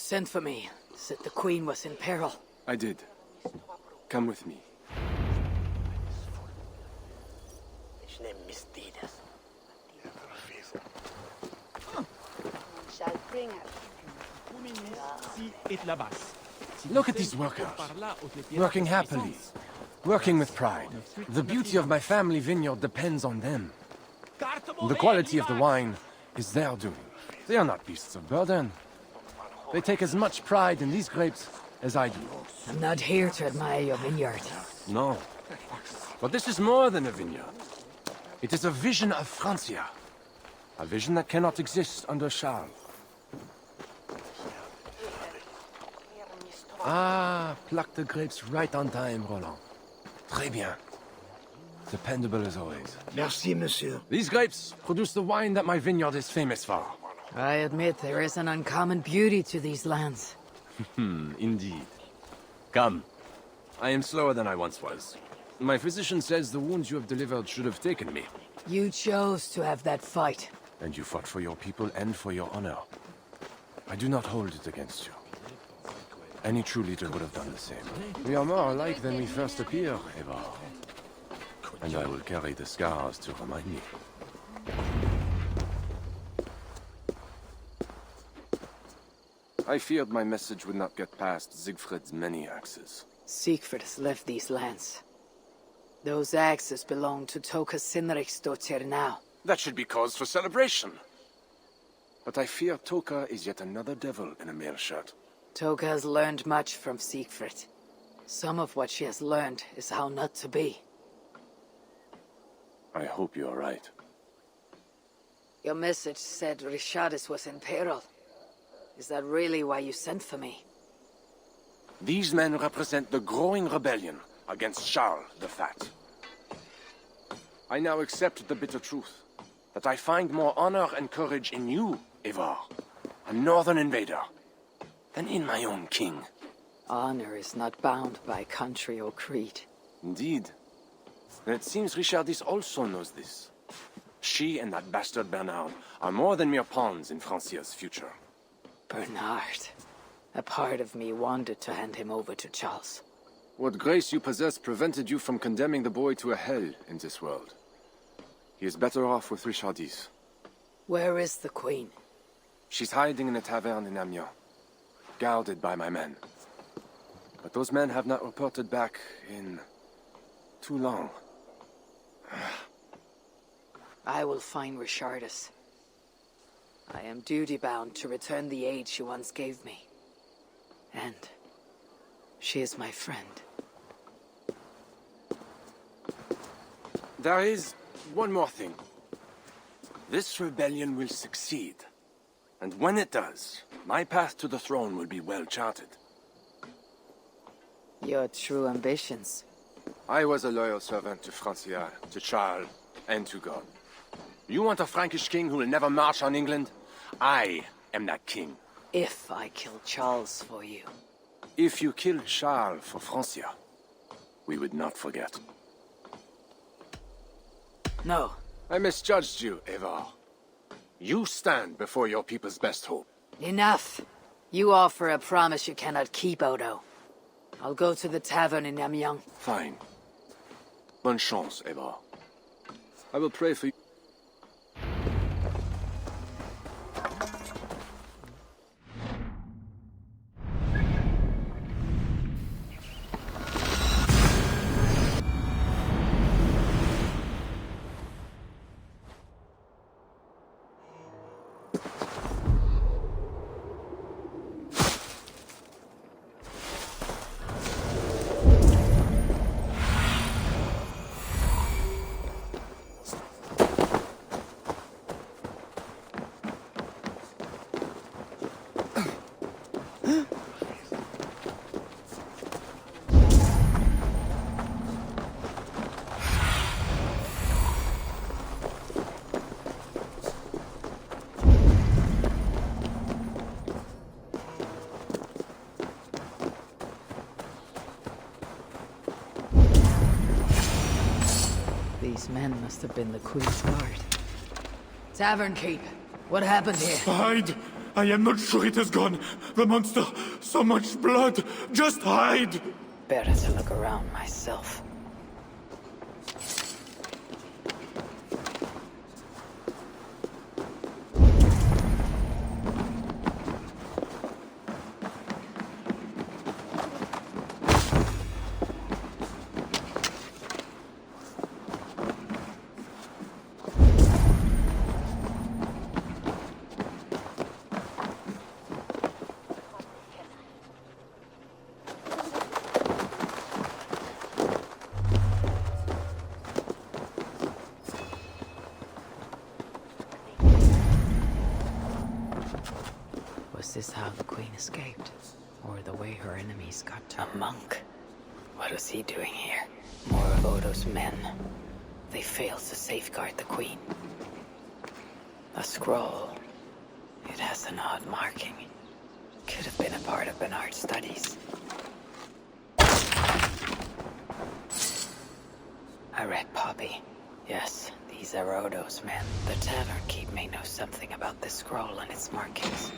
sent for me. Said the Queen was in peril. I did. Come with me. Look at these workers. Working happily. Working with pride. The beauty of my family vineyard depends on them. The quality of the wine is their doing. They are not beasts of burden. They take as much pride in these grapes as I do. I'm not here to admire your vineyard. No. But this is more than a vineyard. It is a vision of Francia. A vision that cannot exist under Charles. Ah, pluck the grapes right on time, Roland. Très bien. Dependable as always. Merci, monsieur. These grapes produce the wine that my vineyard is famous for. I admit there is an uncommon beauty to these lands. Indeed. Come. I am slower than I once was. My physician says the wounds you have delivered should have taken me. You chose to have that fight. And you fought for your people and for your honor. I do not hold it against you. Any true leader would have done the same. We are more alike than we first appear, Eva. And I will carry the scars to remind me. I feared my message would not get past Siegfried's many axes. Siegfried has left these lands. Those axes belong to Toka Sinriksdottir now. That should be cause for celebration. But I fear Toka is yet another devil in a mail shirt. Toka has learned much from Siegfried. Some of what she has learned is how not to be. I hope you are right. Your message said Richardis was in peril. Is that really why you sent for me? These men represent the growing rebellion against Charles the Fat. I now accept the bitter truth, that I find more honor and courage in you, Evar, a northern invader, than in my own king. Honor is not bound by country or creed. Indeed. And it seems Richardis also knows this. She and that bastard Bernard are more than mere pawns in Francia's future. Bernard. A part of me wanted to hand him over to Charles. What grace you possess prevented you from condemning the boy to a hell in this world. He is better off with Richardis. Where is the Queen? She's hiding in a tavern in Amiens, guarded by my men. But those men have not reported back in too long. I will find Richardis. I am duty-bound to return the aid she once gave me. And she is my friend. There is one more thing. This rebellion will succeed. And when it does, my path to the throne will be well charted. Your true ambitions. I was a loyal servant to Francia, to Charles, and to God. You want a Frankish king who will never march on England? I am that king. If I kill Charles for you. If you killed Charles for Francia, we would not forget. No. I misjudged you, Evar. You stand before your people's best hope. Enough. You offer a promise you cannot keep, Odo. I'll go to the tavern in Amiens. Fine. Bonne chance, Evar. I will pray for you. These men must have been the Queen's guard. Tavern keep. What happened here? Hide! I am not sure it has gone. The monster, so much blood. Just hide. Better to look around myself. Was this how the Queen escaped? Or the way her enemies got to her? A monk? What was he doing here? More of Odo's men. They failed to safeguard the Queen. A scroll. It has an odd marking. Could have been a part of Bernard's studies. A red poppy. Yes, these are Odo's men. The tavern keep may know something about this scroll and its markings.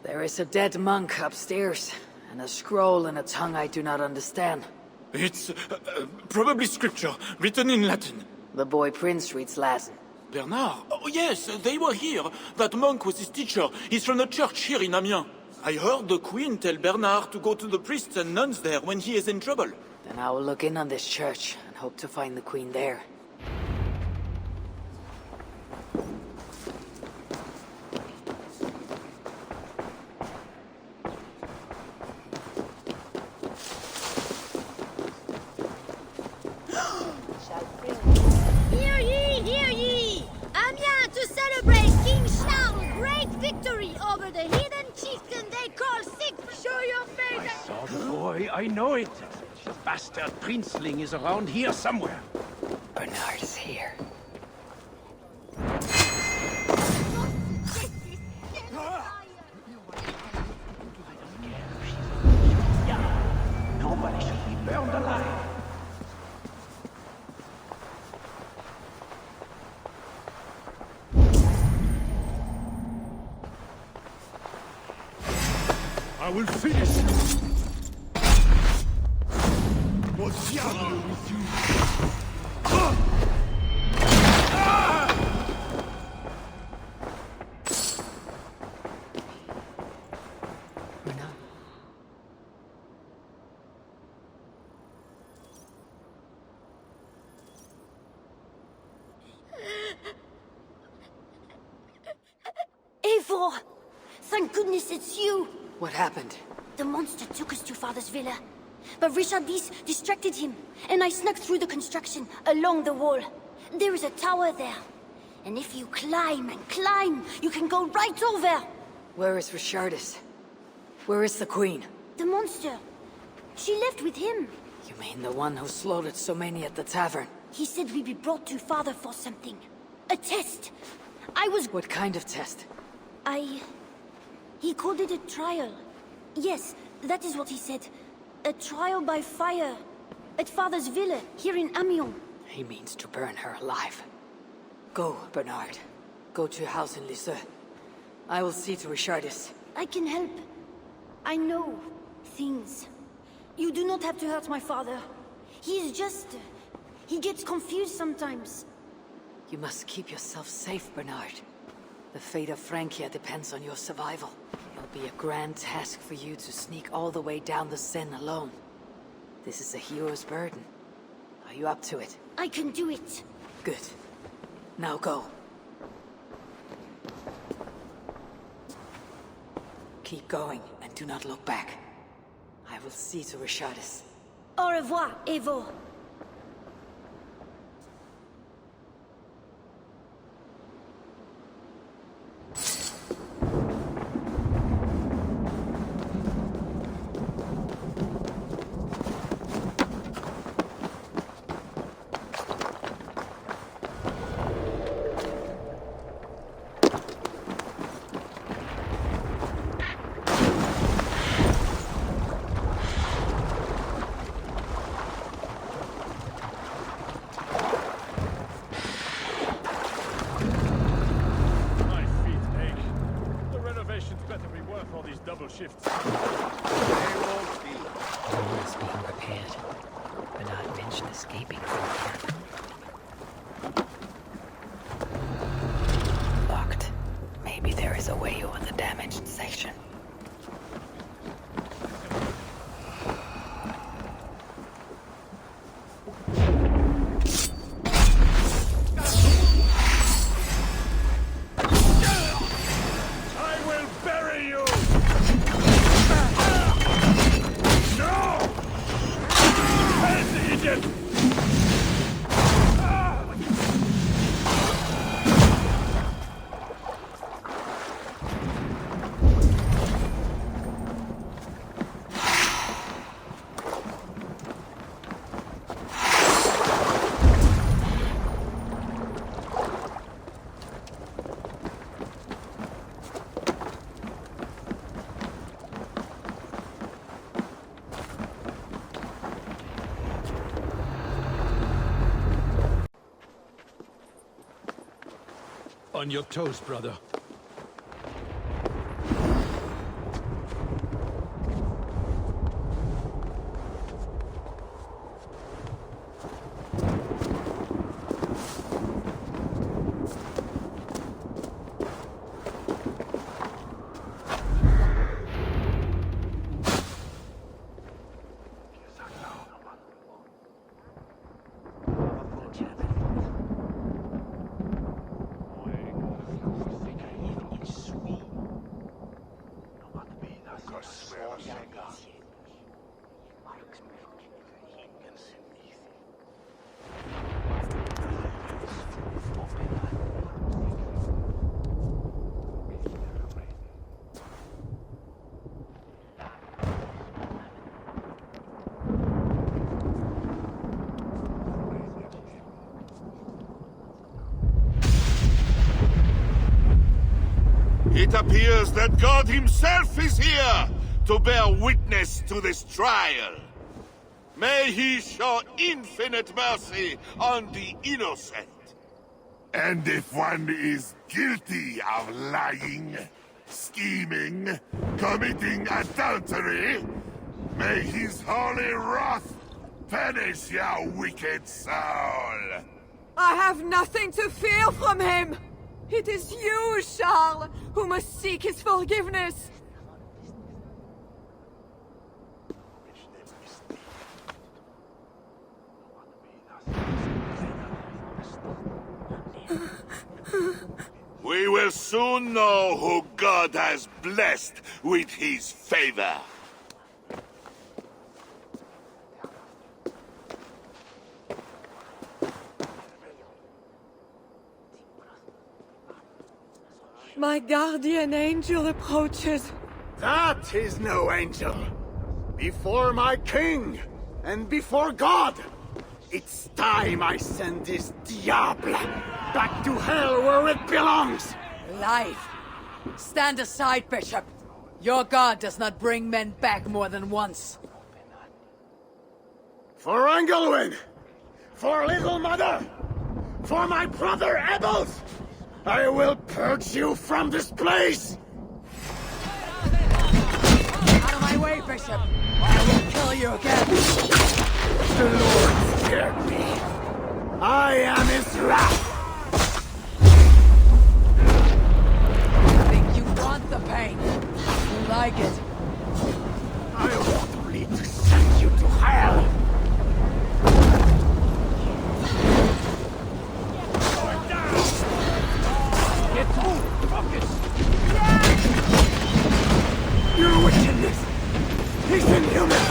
There is a dead monk upstairs, and a scroll in a tongue I do not understand. It's probably scripture, written in Latin. The boy Prince reads Latin. Bernard? Oh yes, they were here. That monk was his teacher. He's from the church here in Amiens. I heard the Queen tell Bernard to go to the priests and nuns there when he is in trouble. Then I will look in on this church, and hope to find the Queen there. Hear ye! Amiens to celebrate King Charles' great victory over the hidden chieftain they call Siegfried. Show your face! I saw the boy, I know it. The bastard princeling is around here somewhere. Bernard is here. Nobody should be burned alive. I will finish you. Au diable with you. Bernard. Eivor! Thank goodness it's you! What happened? The monster took us to Father's villa. But Richardis distracted him, and I snuck through the construction, along the wall. There is a tower there. And if you climb and climb, you can go right over! Where is Richardis? Where is the Queen? The monster. She left with him. You mean the one who slaughtered so many at the tavern? He said we'd be brought to Father for something. A test. I was... What kind of test? He called it a trial. Yes, that is what he said. A trial by fire. At Father's villa, here in Amiens. He means to burn her alive. Go, Bernard. Go to your house in Lisieux. I will see to Richardis. I can help. I know things. You do not have to hurt my father. He is just... he gets confused sometimes. You must keep yourself safe, Bernard. The fate of Francia depends on your survival. It'll be a grand task for you to sneak all the way down the Seine alone. This is a hero's burden. Are you up to it? I can do it. Good. Now go. Keep going, and do not look back. I will see to Richardis. Au revoir, Eivor. double shifts. All is being repaired, but not mention escaping from camp. Locked. Maybe there is a way over the damaged section. On your toes, brother. It appears that God himself is here to bear witness to this trial. May he show infinite mercy on the innocent. And if one is guilty of lying, scheming, committing adultery, may his holy wrath punish your wicked soul. I have nothing to fear from him! It is you, Charles, who must seek his forgiveness! We will soon know who God has blessed with his favor. My guardian angel approaches. That is no angel. Before my king, and before God, it's time I send this diable back to hell where it belongs. Life. Stand aside, Bishop. Your God does not bring men back more than once. For Engelwin! For Little Mother! For my brother Ebbels! I will purge you from this place! Out of my way, Bishop! I will kill you again! The Lord spared me. I am his wrath! I think you want the pain. You like it. I want only to send you to hell! Get through! Focus! Your wickedness is inhuman!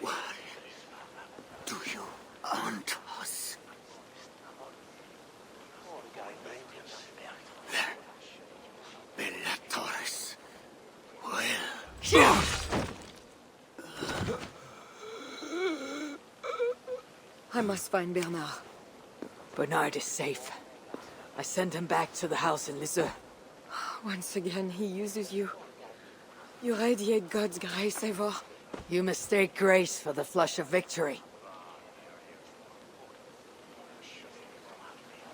Why do you haunt us? Bellatrix will. I must find Bernard. Bernard is safe. I sent him back to the house in Lisieux. Once again, he uses you. You radiate God's grace, Eivor. You mistake grace for the flush of victory.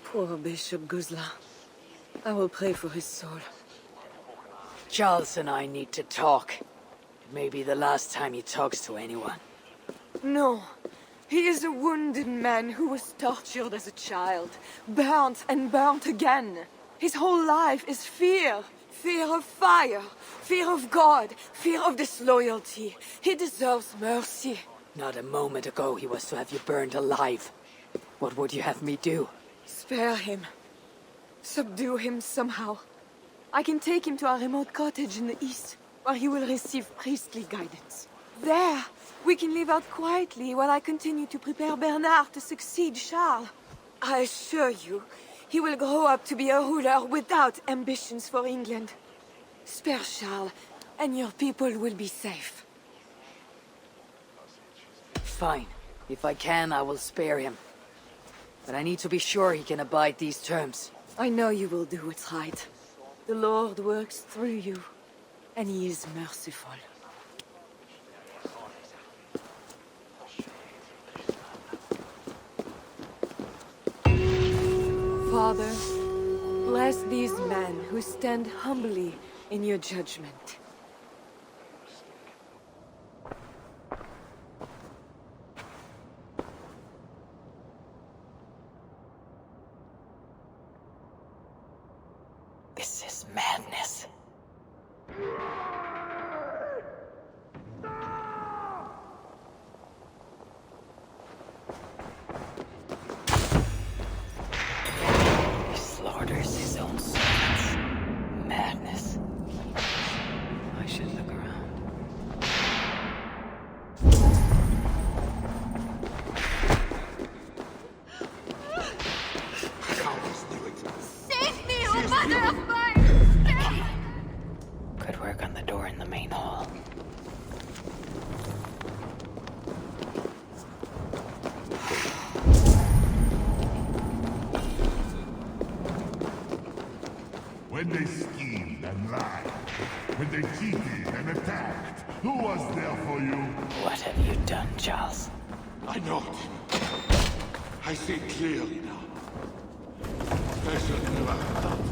Poor Bishop Guzla. I will pray for his soul. Charles and I need to talk. It may be the last time he talks to anyone. No. He is a wounded man who was tortured as a child, burnt and burnt again. His whole life is fear. Fear of fire, fear of God, fear of disloyalty. He deserves mercy. Not a moment ago he was to have you burned alive. What would you have me do? Spare him. Subdue him somehow. I can take him to a remote cottage in the east, where he will receive priestly guidance. There, we can live out quietly while I continue to prepare Bernard to succeed Charles. I assure you, he will grow up to be a ruler without ambitions for England. Spare Charles, and your people will be safe. Fine. If I can, I will spare him. But I need to be sure he can abide these terms. I know you will do what's right. The Lord works through you, and he is merciful. Father, bless these men who stand humbly in your judgment. This is madness. He slaughters his own servants. Madness. I should look around. Save me, oh mother of mine! Could work on the door in the main hall. When they schemed and lied, when they cheated and attacked, who was there for you? What have you done, Charles? I know it. I see clearly now. I should never have done it.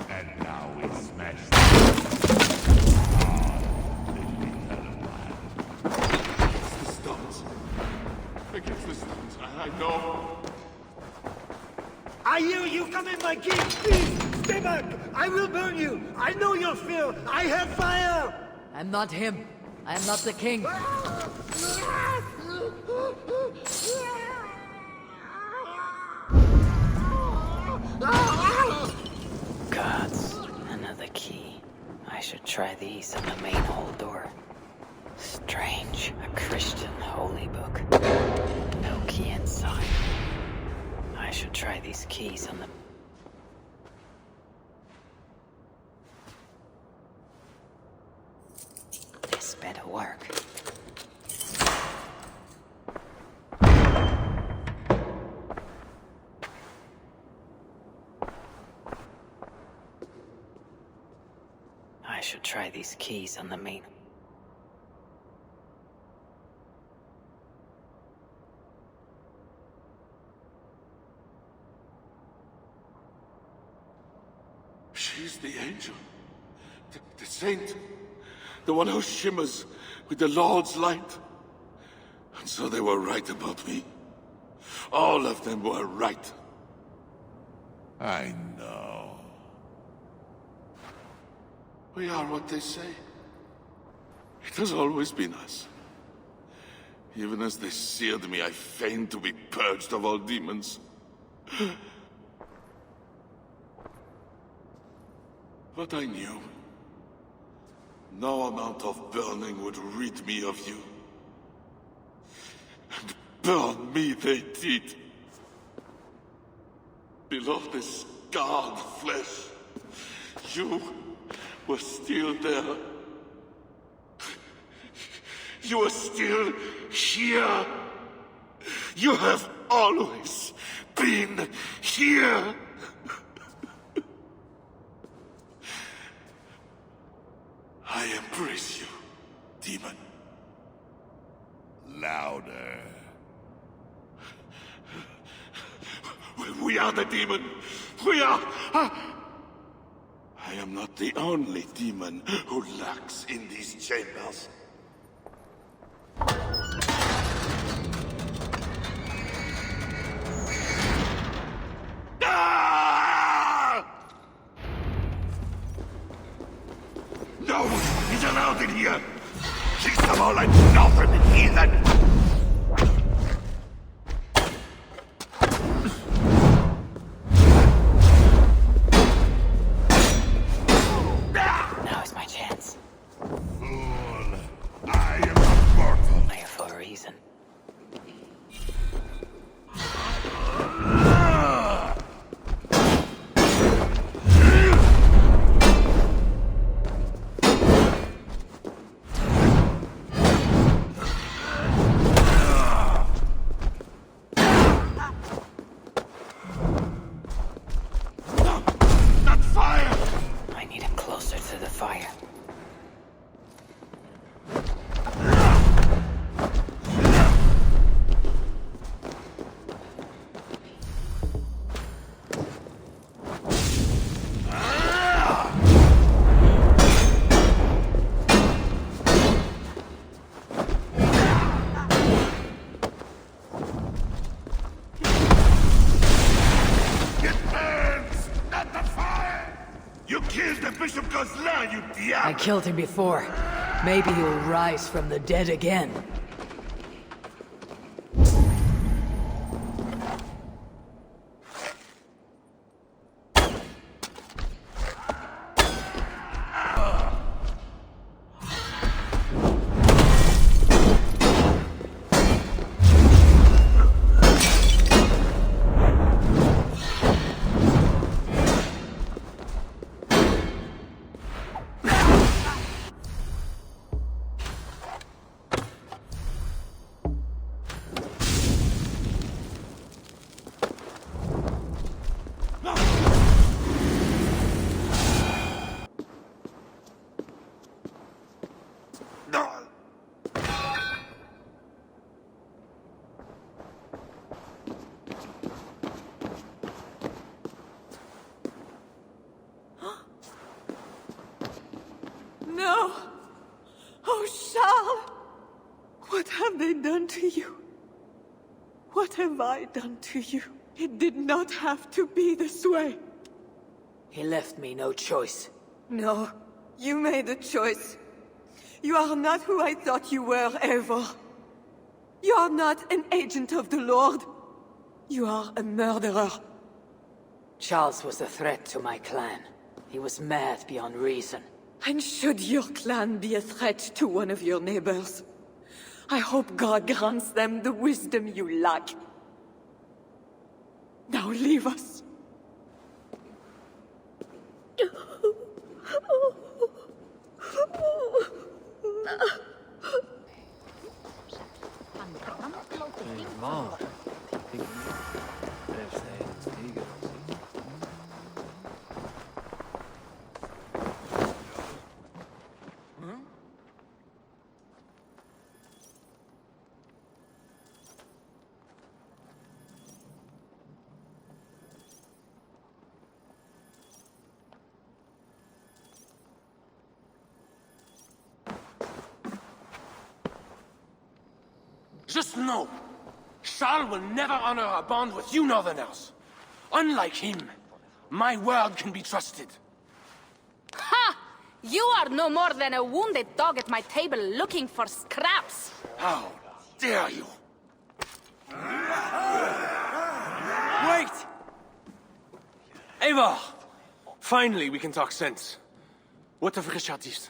And now we smashed Against the stones. Against the stones. I know. I hear you coming, my king! Please, stay back! I will burn you! I know your fear! I have fire! I'm not him. I am not the king. Gods, another key. I should try these on the main hall door. Strange, a Christian holy book. No key inside. I should try these keys on the... This better work. I should try these keys on the main... She's the angel. The saint. The one who shimmers with the Lord's light. And so they were right about me. All of them were right. I know. We are what they say. It has always been us. Even as they seared me, I feigned to be purged of all demons. But I knew. No amount of burning would rid me of you. And burn me they did. Below the scarred flesh, you were still there. You are still here. You have always been here. I embrace you, demon. Louder. We are the demon. We are... I am not the only demon who lurks in these chambers. No one is allowed in here! She's some all like nothing, heathen! Now is my chance. Fool. I am not mortal. Here for a reason. I killed him before. Maybe he'll rise from the dead again. No! Oh, Charles! What have they done to you? What have I done to you? It did not have to be this way. He left me no choice. No, you made a choice. You are not who I thought you were ever. You are not an agent of the Lord. You are a murderer. Charles was a threat to my clan. He was mad beyond reason. And should your clan be a threat to one of your neighbors, I hope God grants them the wisdom you lack. Now leave us. Just know, Charles will never honor a bond with you Northerners. Unlike him, my word can be trusted. Ha! You are no more than a wounded dog at my table looking for scraps. How dare you! Wait! Eivor! Finally, we can talk sense. What of Richardis?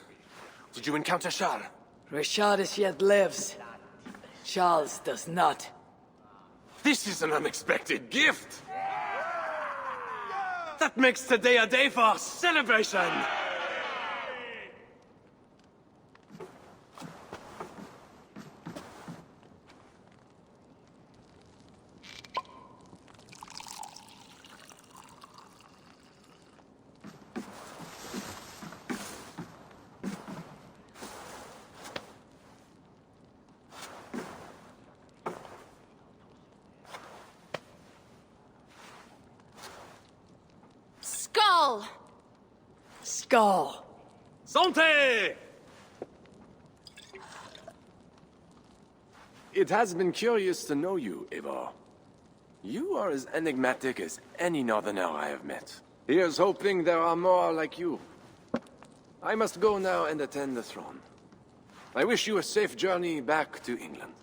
Did you encounter Charles? Richardis yet lives. Charles does not. This is an unexpected gift! That makes today a day for celebration! Skull! Skull! Santé! It has been curious to know you, Eivor. You are as enigmatic as any northerner I have met. Here's hoping there are more like you. I must go now and attend the throne. I wish you a safe journey back to England.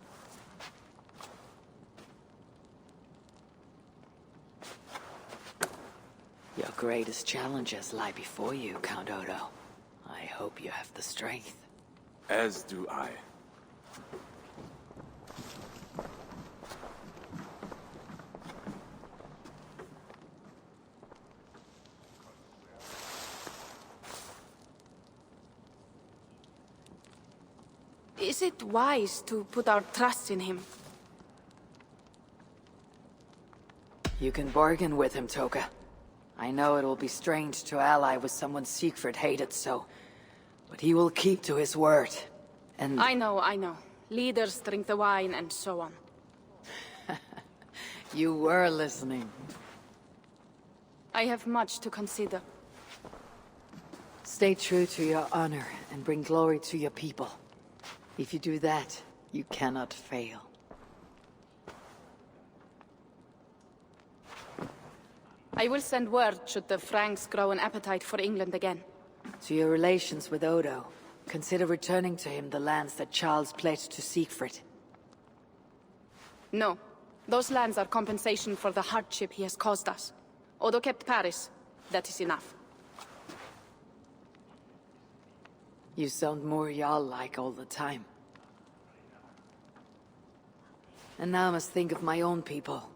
Your greatest challenges lie before you, Count Odo. I hope you have the strength. As do I. Is it wise to put our trust in him? You can bargain with him, Toka. I know it will be strange to ally with someone Siegfried hated so, but he will keep to his word. And I know. Leaders drink the wine and so on. you were listening. I have much to consider. Stay true to your honor and bring glory to your people. If you do that, you cannot fail. I will send word should the Franks grow an appetite for England again. To your relations with Odo, consider returning to him the lands that Charles pledged to Siegfried. No. Those lands are compensation for the hardship he has caused us. Odo kept Paris. That is enough. You sound more Jarl-like all the time. And now I must think of my own people,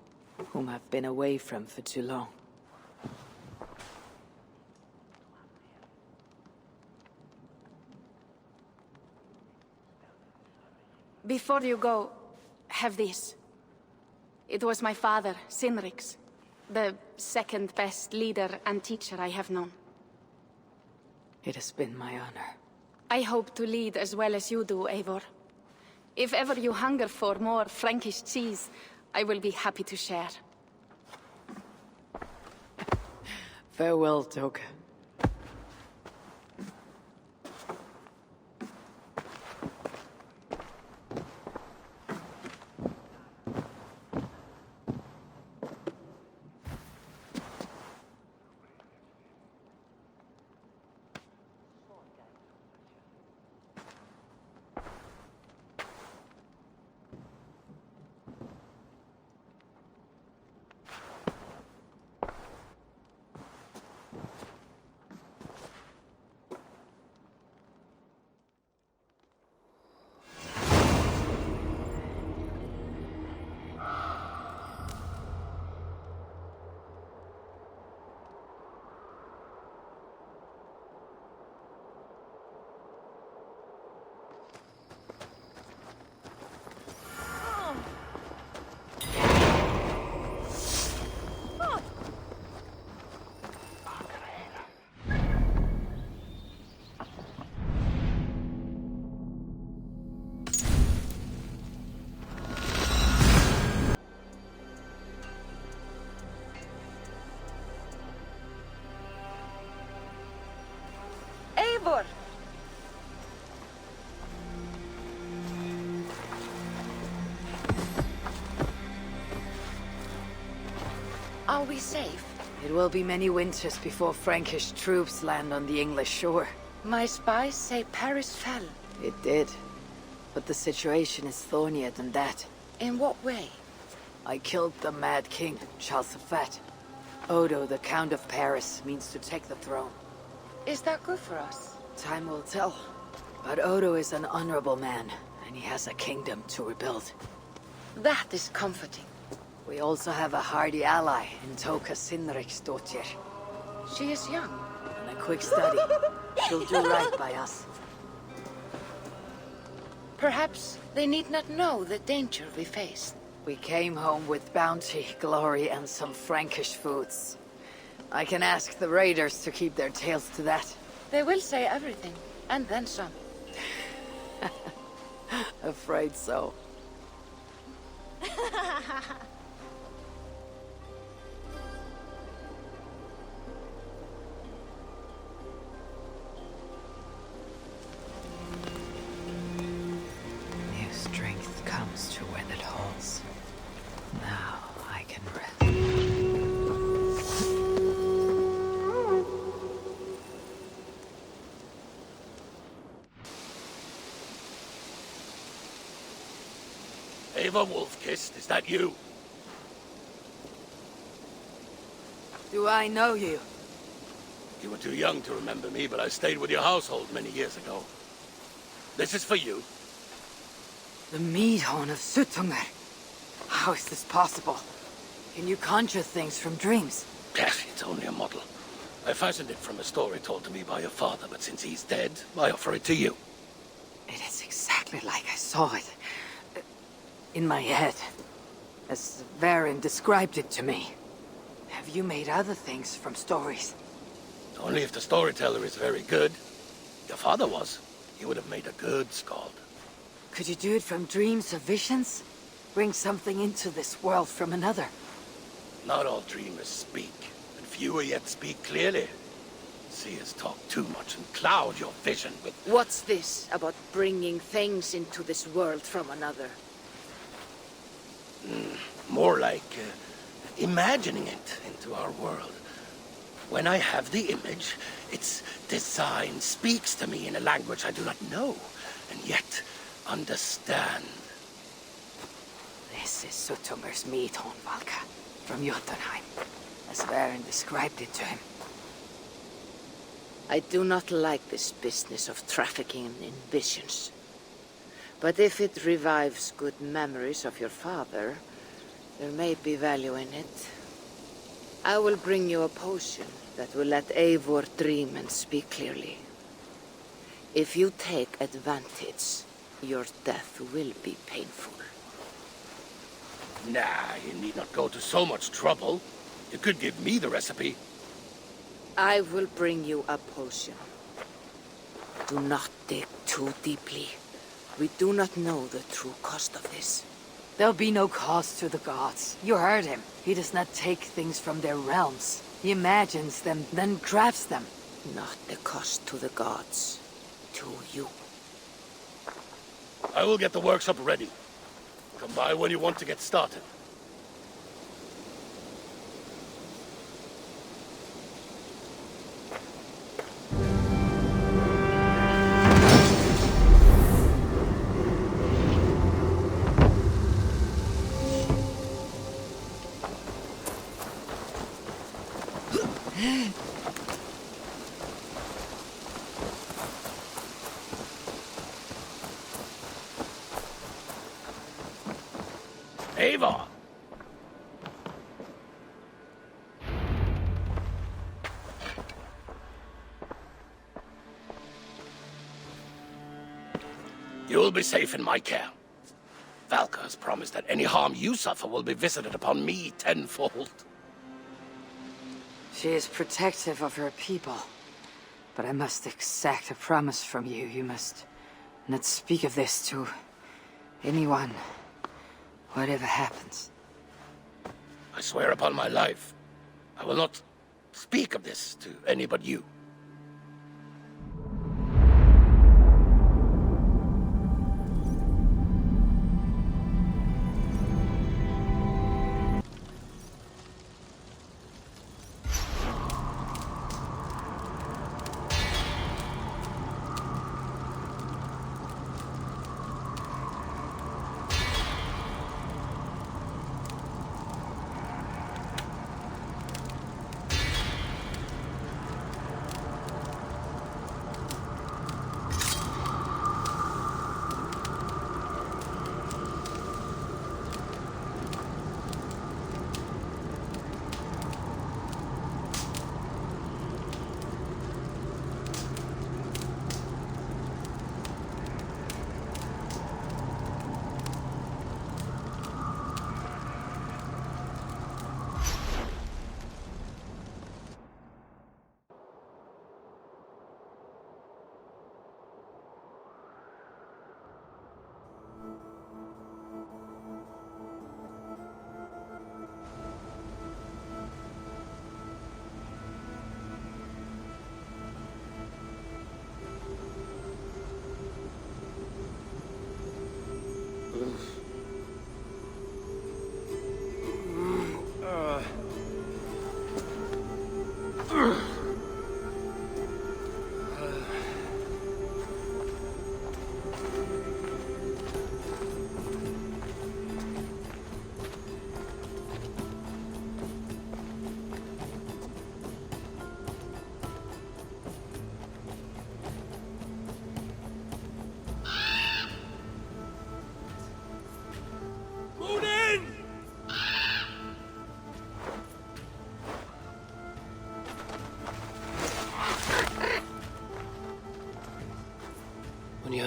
whom I've been away from for too long. Before you go, have this. It was my father, Sinrik's, the second best leader and teacher I have known. It has been my honor. I hope to lead as well as you do, Eivor. If ever you hunger for more Frankish cheese, I will be happy to share. Farewell, Toka. Eivor! Are we safe? It will be many winters before Frankish troops land on the English shore. My spies say Paris fell. It did. But the situation is thornier than that. In what way? I killed the Mad King, Charles the Fat. Odo, the Count of Paris, means to take the throne. Is that good for us? Time will tell. But Odo is an honorable man, and he has a kingdom to rebuild. That is comforting. We also have a hardy ally in Toka Sinriksdottir. She is young. And a quick study. She'll do right by us. Perhaps they need not know the danger we face. We came home with bounty, glory, and some Frankish foods. I can ask the raiders to keep their tails to that. They will say everything, and then some. Afraid so. New strength comes to weathered halls. Now I can rest. Ava Wolf-Kissed, is that you? Do I know you? You were too young to remember me, but I stayed with your household many years ago. This is for you. The Meadhorn of Suttungr. How is this possible? Can you conjure things from dreams? Yes, it's only a model. I fashioned it from a story told to me by your father, but since he's dead, I offer it to you. It is exactly like I saw it. In my head. As Varen described it to me. Have you made other things from stories? Only if the storyteller is very good. Your father was. He would have made a good skald. Could you do it from dreams or visions? Bring something into this world from another? Not all dreamers speak, and fewer yet speak clearly. Seers talk too much and cloud your vision with... What's this about bringing things into this world from another? More like imagining it into our world. When I have the image, its design speaks to me in a language I do not know, and yet understand. This is Suttungr's Meadhorn, Valka, from Jotunheim, as Varen described it to him. I do not like this business of trafficking in visions. But if it revives good memories of your father, there may be value in it. I will bring you a potion that will let Eivor dream and speak clearly. If you take advantage, your death will be painful. Nah, you need not go to so much trouble. You could give me the recipe. I will bring you a potion. Do not dig too deeply. We do not know the true cost of this. There'll be no cost to the gods. You heard him. He does not take things from their realms. He imagines them, then crafts them. Not the cost to the gods. To you. I will get the workshop ready. Come by when you want to get started. Ava! You'll be safe in my care. Valka has promised that any harm you suffer will be visited upon me tenfold. She is protective of her people. But I must exact a promise from you. You must not speak of this to anyone. Whatever happens. I swear upon my life, I will not speak of this to any but you.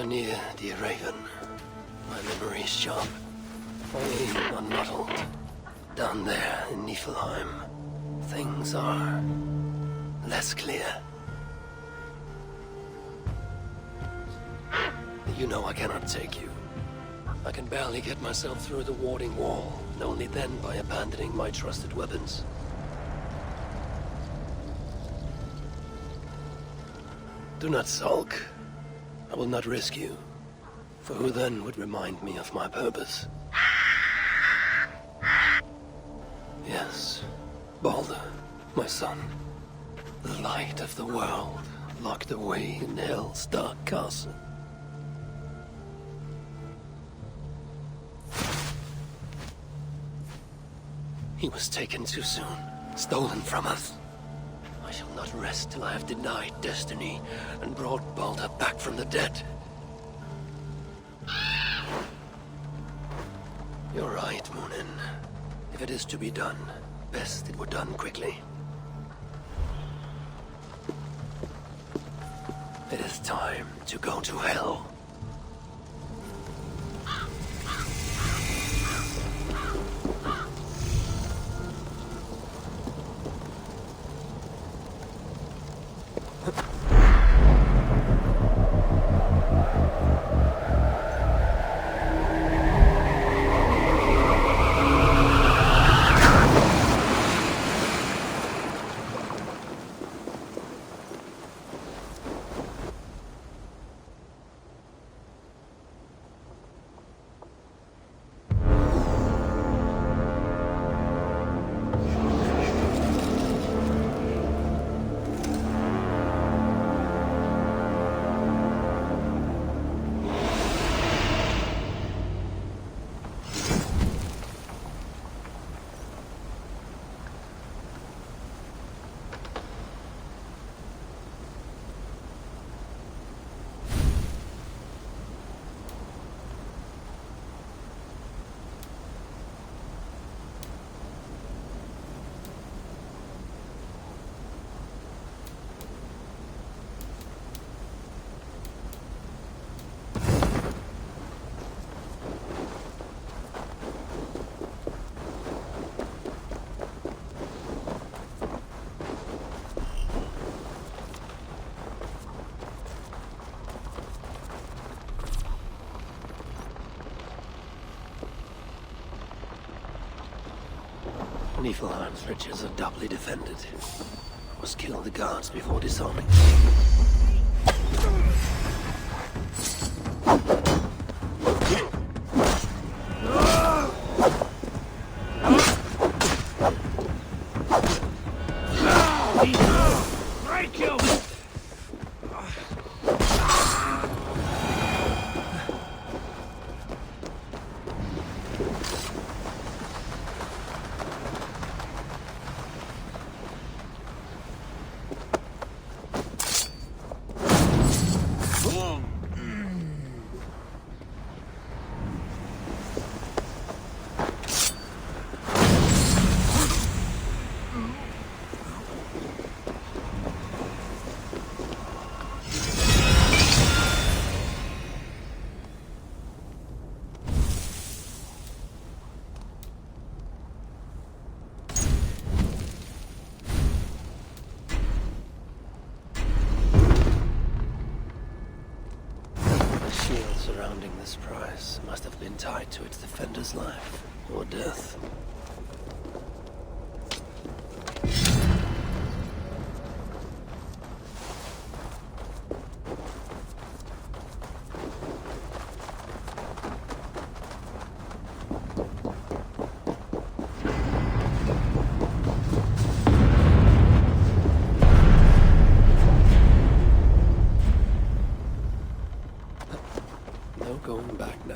are near, dear Raven. My memory is sharp. My aim unmuddled. Down there in Niflheim, things are less clear. You know I cannot take you. I can barely get myself through the warding wall, and only then by abandoning my trusted weapons. Do not sulk. I will not risk you. For who then would remind me of my purpose? Yes, Baldur, my son. The light of the world, locked away in Hell's dark castle. He was taken too soon, stolen from us. I shall not rest till I have denied destiny and brought Baldur back from the dead. You're right, Munin. If it is to be done, best it were done quickly. It is time to go to Hell. Niflheim's riches are doubly defended. I must kill the guards before disarming. Surrounding this prize must have been tied to its defender's life or death. Going back now.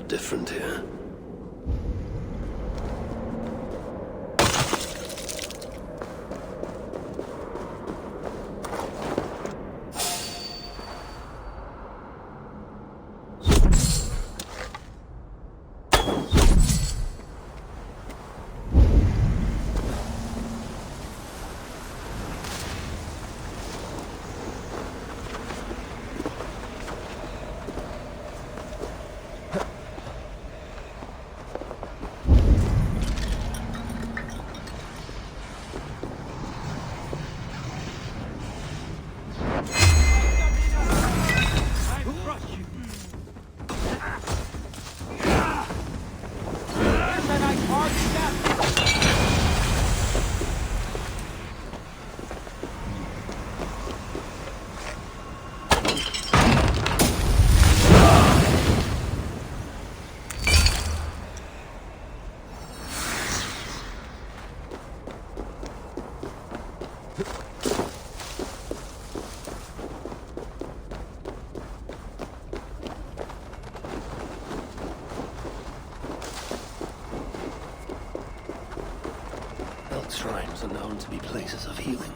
different here. Shrines are known to be places of healing.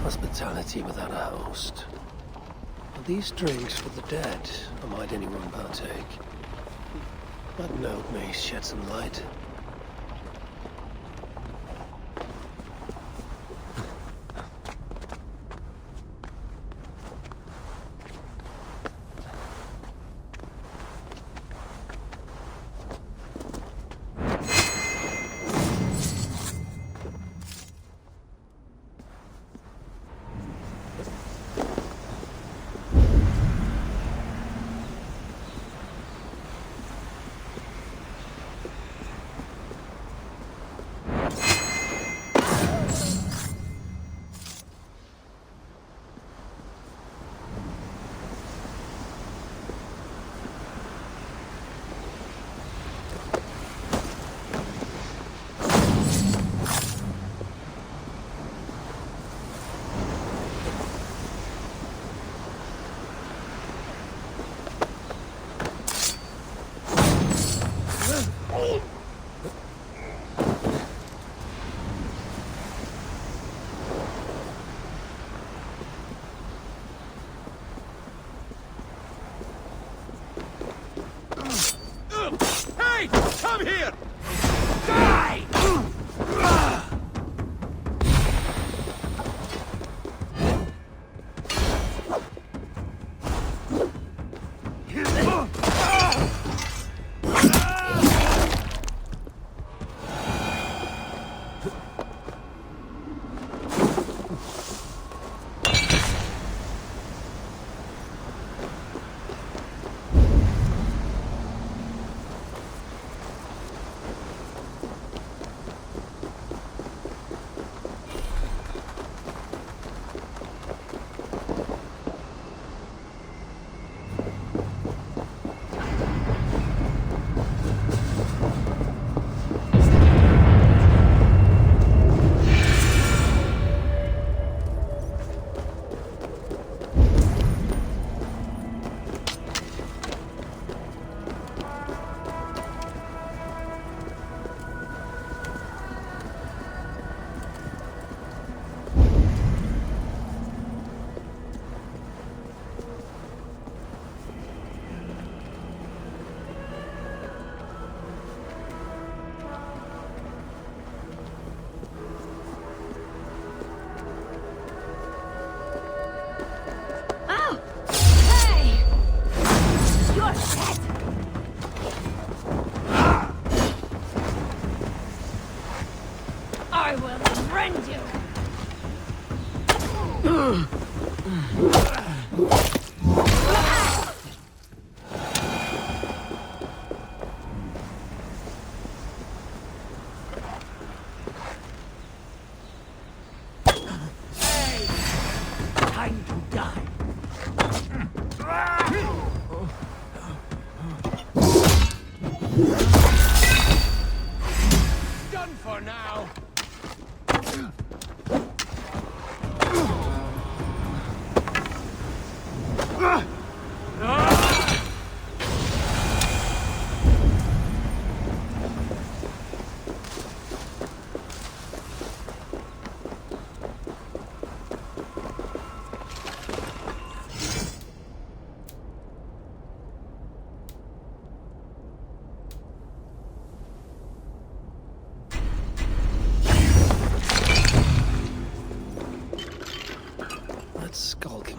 Hospitality without a host. Are these drinks for the dead, or might anyone partake? That note may shed some light. Come here! Die!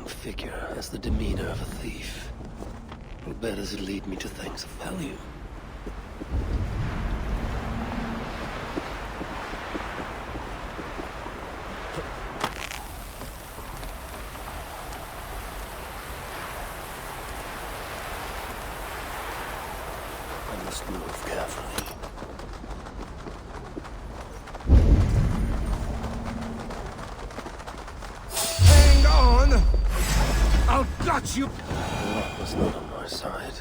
Figure has the demeanor of a thief. Where does it lead me to things of value? I must move carefully. Hang on! I'll got you! Luck was not on my side.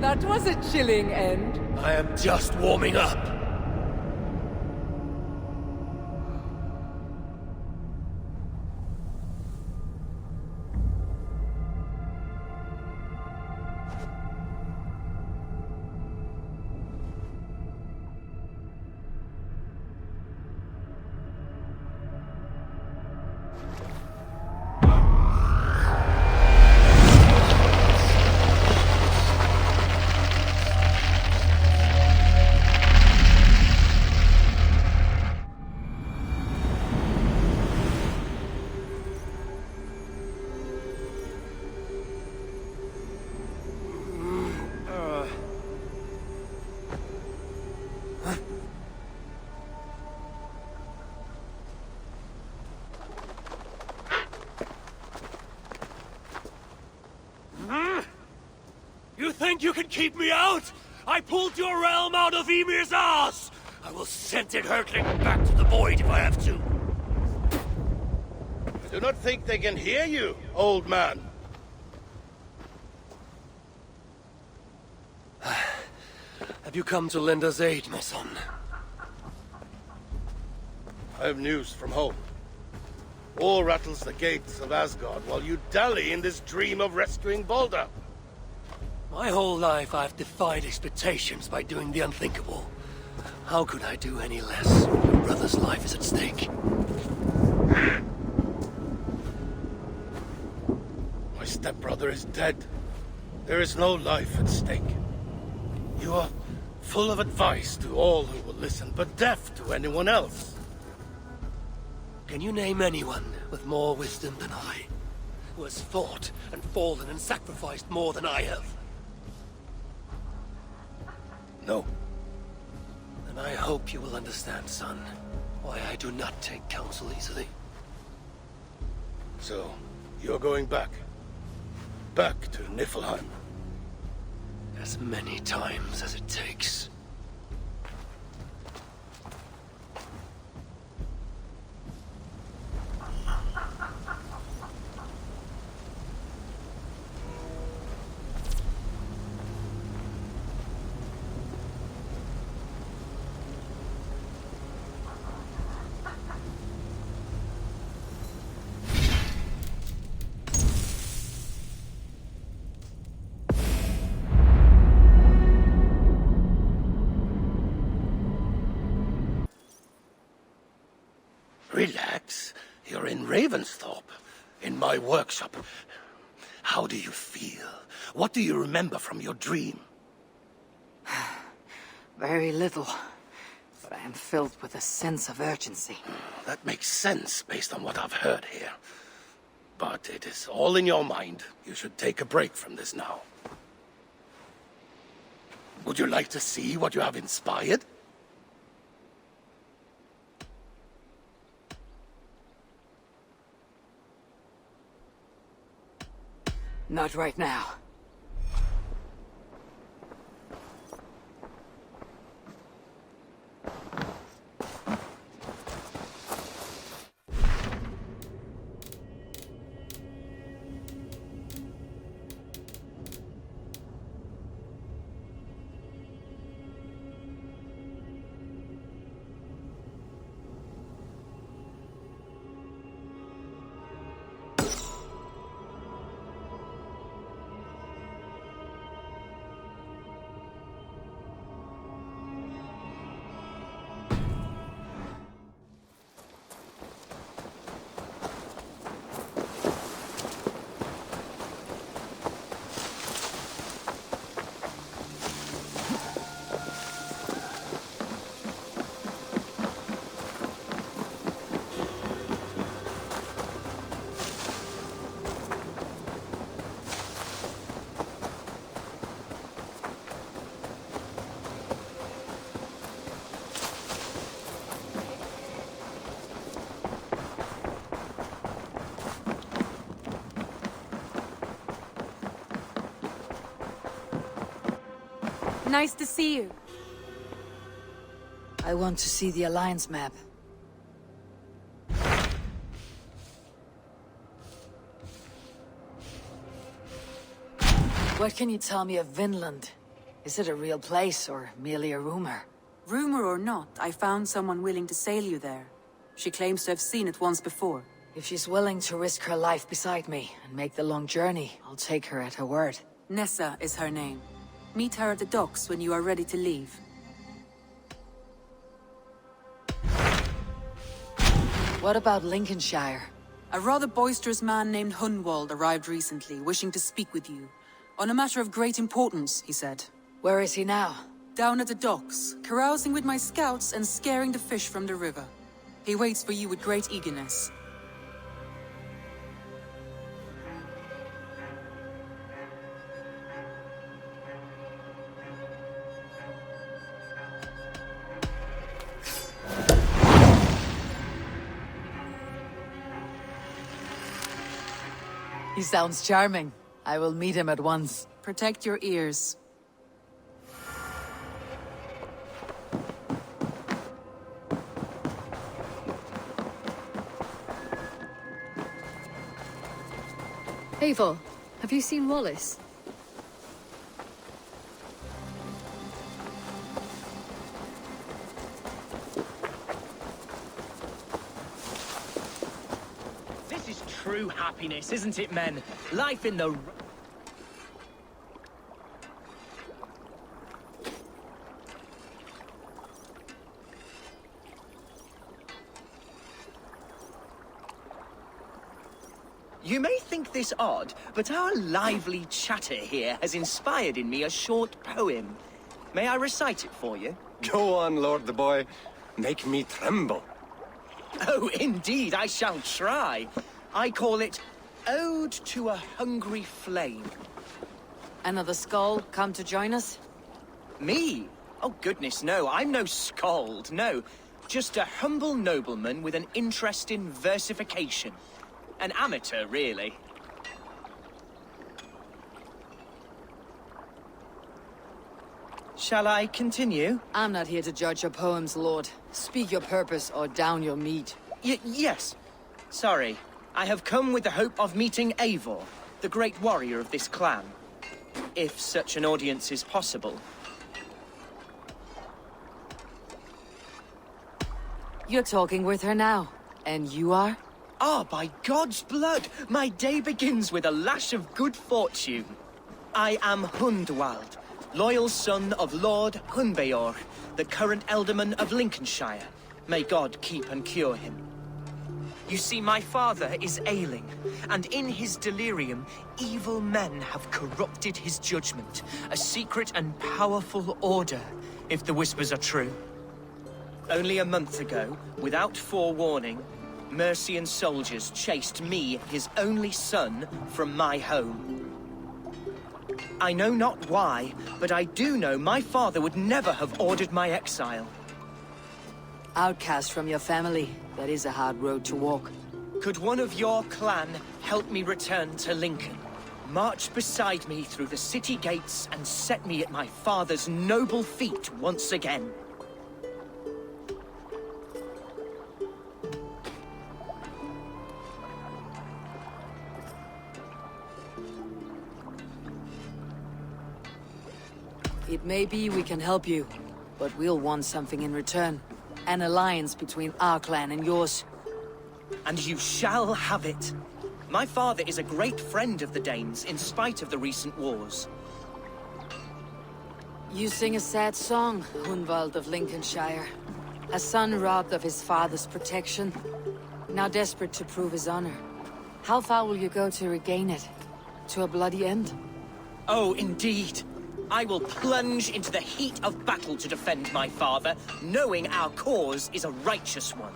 That was a chilling end. I am just warming up. You think you can keep me out? I pulled your realm out of Ymir's ass! I will send it hurtling back to the void if I have to. I do not think they can hear you, old man. Have you come to lend us aid, my son? I have news from home. War rattles the gates of Asgard while you dally in this dream of rescuing Baldur. My whole life I've defied expectations by doing the unthinkable. How could I do any less? Your brother's life is at stake. My stepbrother is dead. There is no life at stake. You are full of advice to all who will listen, but deaf to anyone else. Can you name anyone with more wisdom than I? Who has fought and fallen and sacrificed more than I have? No. And I hope you will understand, son, why I do not take counsel easily. So, you're going back? Back to Niflheim? As many times as it takes. Ravensthorpe, in my workshop. How do you feel? What do you remember from your dream? Very little, but I am filled with a sense of urgency. That makes sense based on what I've heard here. But it is all in your mind. You should take a break from this now. Would you like to see what you have inspired? Not right now. Nice to see you. I want to see the Alliance map. What can you tell me of Vinland? Is it a real place or merely a rumor? Rumor or not, I found someone willing to sail you there. She claims to have seen it once before. If she's willing to risk her life beside me and make the long journey, I'll take her at her word. Nessa is her name. Meet her at the docks when you are ready to leave. What about Lincolnshire? A rather boisterous man named Hunwald arrived recently, wishing to speak with you. On a matter of great importance, he said. Where is he now? Down at the docks, carousing with my scouts and scaring the fish from the river. He waits for you with great eagerness. He sounds charming. I will meet him at once. Protect your ears. Eivor, have you seen Wallace? This is true happiness, isn't it, men? Life in the... You may think this odd, but our lively chatter here has inspired in me a short poem. May I recite it for you? Go on, Lord the Boy. Make me tremble. Oh, indeed, I shall try. I call it Ode to a Hungry Flame. Another skull come to join us? Me? Oh, goodness, no. I'm no skald, no. Just a humble nobleman with an interest in versification. An amateur, really. Shall I continue? I'm not here to judge your poems, Lord. Speak your purpose or down your meat. Yes. Sorry. I have come with the hope of meeting Eivor, the great warrior of this clan. If such an audience is possible. You're talking with her now. And you are? Ah, by God's blood, my day begins with a lash of good fortune. I am Hundwald, loyal son of Lord Hunbeor, the current Eldorman of Lincolnshire. May God keep and cure him. You see, my father is ailing, and in his delirium, evil men have corrupted his judgment. A secret and powerful order, if the whispers are true. Only a month ago, without forewarning, Mercian soldiers chased me, his only son, from my home. I know not why, but I do know my father would never have ordered my exile. Outcast from your family, that is a hard road to walk. Could one of your clan help me return to Lincoln? March beside me through the city gates and set me at my father's noble feet once again. It may be we can help you, but we'll want something in return. An alliance between our clan and yours. And you shall have it. My father is a great friend of the Danes, in spite of the recent wars. You sing a sad song, Hunwald of Lincolnshire. A son robbed of his father's protection, now desperate to prove his honor. How far will you go to regain it? To a bloody end? Oh, indeed. I will plunge into the heat of battle to defend my father, knowing our cause is a righteous one.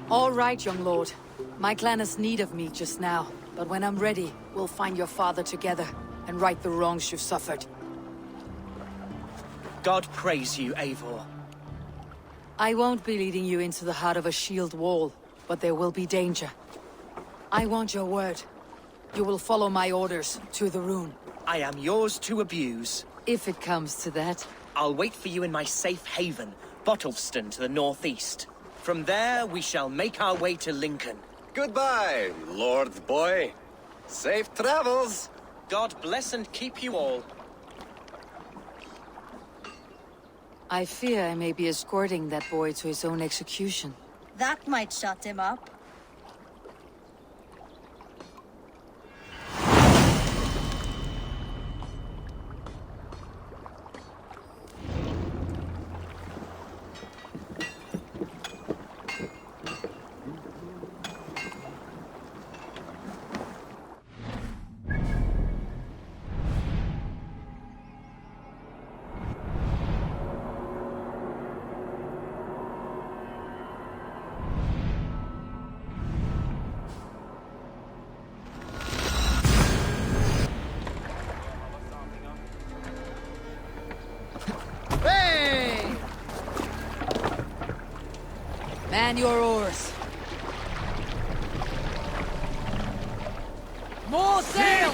All right, young lord. My clan has need of me just now, but when I'm ready, we'll find your father together and right the wrongs you've suffered. God praise you, Eivor. I won't be leading you into the heart of a shield wall, but there will be danger. I want your word. You will follow my orders to the rune. I am yours to abuse. If it comes to that. I'll wait for you in my safe haven, Bottleston to the northeast. From there, we shall make our way to Lincoln. Goodbye, Lord Boy. Safe travels. God bless and keep you all. I fear I may be escorting that boy to his own execution. That might shut him up. Man your oars. More sail!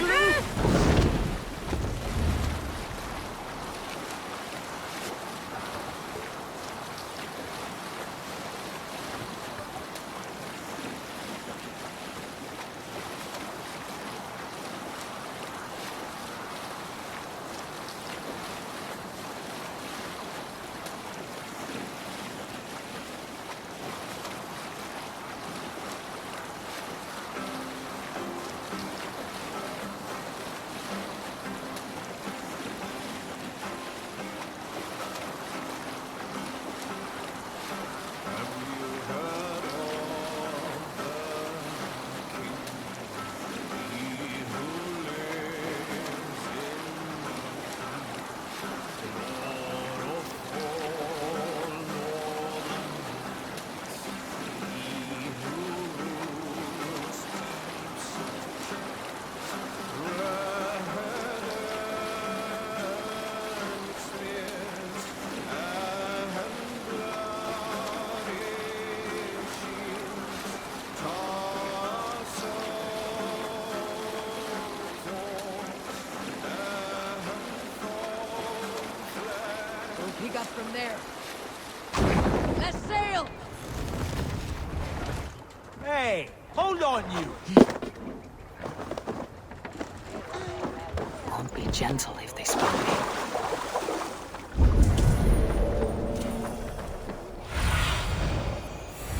Pick up from there. Let's sail! Hey, hold on, you! Won't be gentle if they spot me.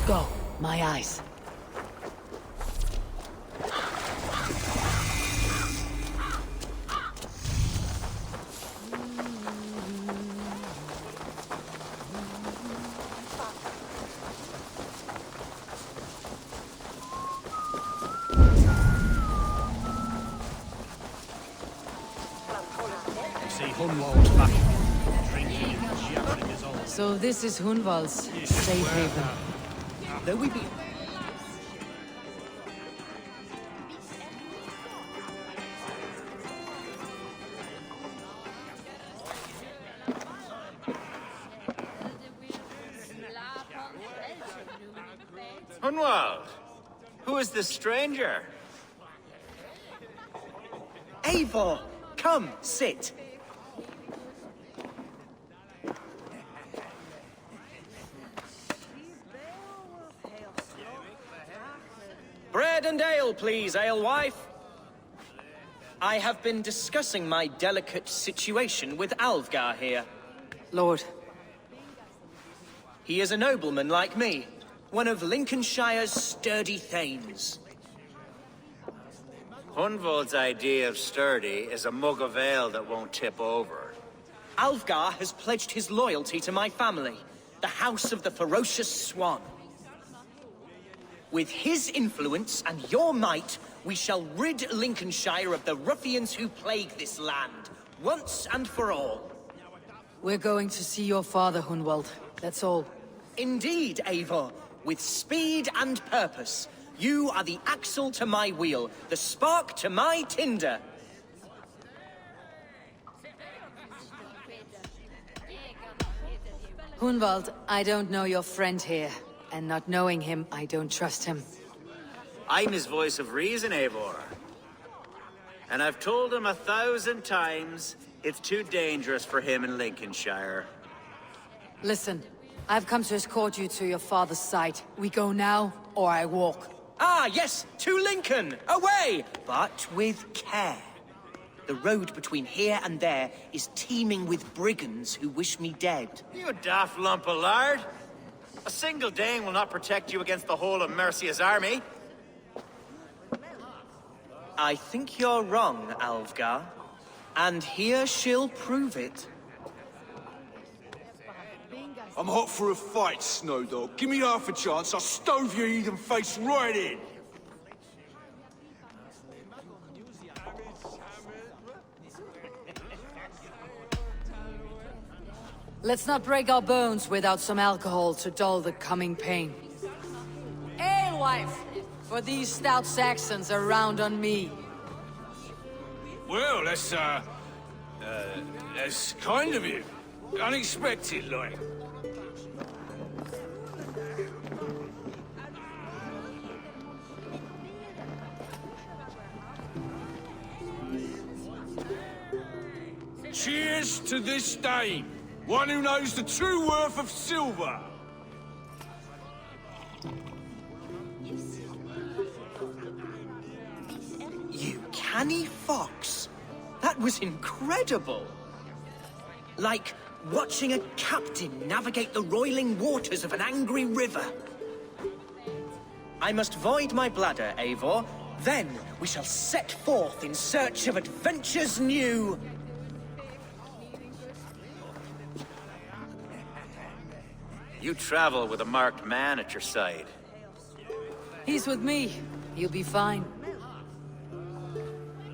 Go, my eyes. So this is Hunwald's safe haven. Though we be... Hunwald, who is this stranger? Eivor, come, sit. Bread and ale, please, alewife. I have been discussing my delicate situation with Alvgar here. Lord. He is a nobleman like me, one of Lincolnshire's sturdy thanes. Hunwald's idea of sturdy is a mug of ale that won't tip over. Alvgar has pledged his loyalty to my family, the House of the Ferocious Swan. With his influence and your might, we shall rid Lincolnshire of the ruffians who plague this land, once and for all. We're going to see your father, Hunwald. That's all. Indeed, Eivor. With speed and purpose. You are the axle to my wheel, the spark to my tinder. Hunwald, I don't know your friend here. And not knowing him, I don't trust him. I'm his voice of reason, Eivor. And I've told him 1,000 times it's too dangerous for him in Lincolnshire. Listen, I've come to escort you to your father's site. We go now, or I walk. Ah, yes, to Lincoln! Away! But with care. The road between here and there is teeming with brigands who wish me dead. You daft lump of lard! A single Dane will not protect you against the whole of Mercia's army. I think you're wrong, Alvgar. And here she'll prove it. I'm hot for a fight, Snowdog. Give me half a chance, I'll stove your heathen face right in! Let's not break our bones without some alcohol to dull the coming pain. Alewife! For these stout Saxons are round on me. Well, that's kind of you. Unexpected, like. Cheers to this Dane, one who knows the true worth of silver. You canny fox. That was incredible. Like watching a captain navigate the roiling waters of an angry river. I must void my bladder, Eivor. Then we shall set forth in search of adventures new. You travel with a marked man at your side. He's with me. He'll be fine.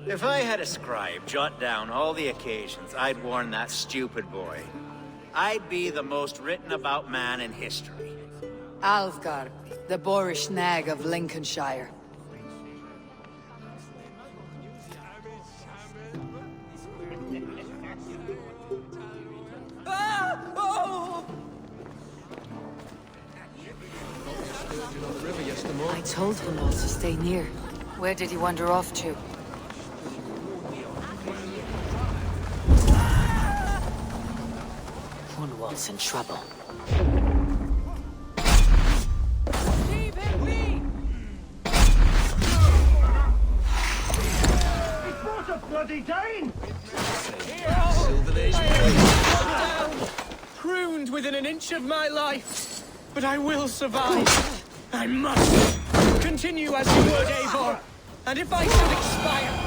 If I had a scribe jot down all the occasions I'd warn that stupid boy, I'd be the most written about man in history. Alvgar, the boorish nag of Lincolnshire. Ah! Oh! I told Hunwald to stay near. Where did he wander off to? Hunwald's in trouble. Leave him be! It was a bloody Dane! Pruned within an inch of my life, but I will survive. I must continue as you would, Eivor. And if I should expire,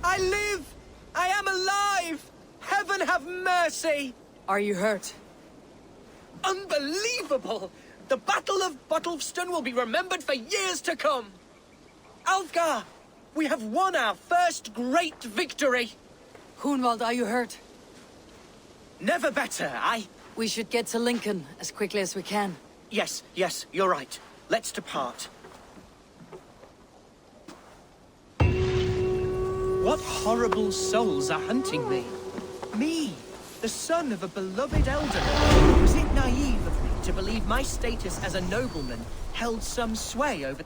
I live. I am alive. Heaven have mercy. Are you hurt? Unbelievable. The Battle of Bottleston will be remembered for years to come. Alvgar, we have won our first great victory. Hunwald, are you hurt? Never better, We should get to Lincoln as quickly as we can. Yes, you're right. Let's depart. What horrible souls are hunting me? Me, the son of a beloved Eldorman. Was it naive of me to believe my status as a nobleman held some sway over...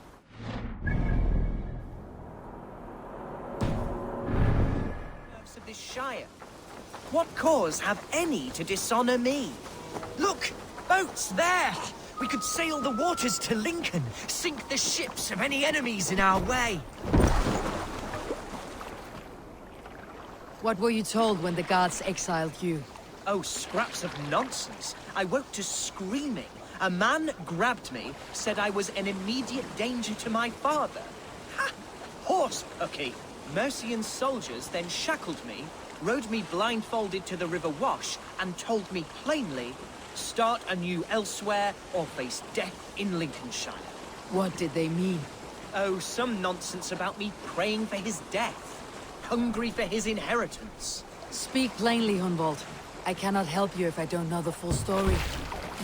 of this Shire? What cause have any to dishonor me? Look! Boats there! We could sail the waters to Lincoln, sink the ships of any enemies in our way. What were you told when the gods exiled you? Oh, scraps of nonsense. I woke to screaming. A man grabbed me, said I was an immediate danger to my father. Ha! Horse pucky! Mercian soldiers then shackled me, rode me blindfolded to the River Wash, and told me plainly, start anew elsewhere or face death in Lincolnshire. What did they mean? Oh, some nonsense about me praying for his death. Hungry for his inheritance. Speak plainly, Hunwald. I cannot help you if I don't know the full story.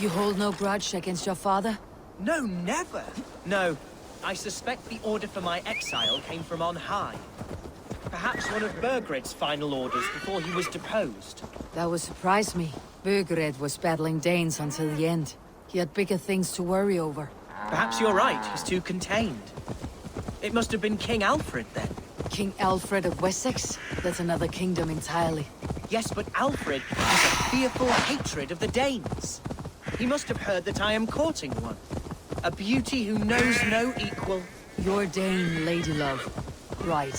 You hold no grudge against your father? No, never. No, I suspect the order for my exile came from on high. Perhaps one of Burgred's final orders before he was deposed. That would surprise me. Burgred was battling Danes until the end. He had bigger things to worry over. Perhaps you're right, he's too contained. It must have been King Alfred then. King Alfred of Wessex? That's another kingdom entirely. Yes, but Alfred has a fearful hatred of the Danes. He must have heard that I am courting one. A beauty who knows no equal. Your Dane, lady love. Right.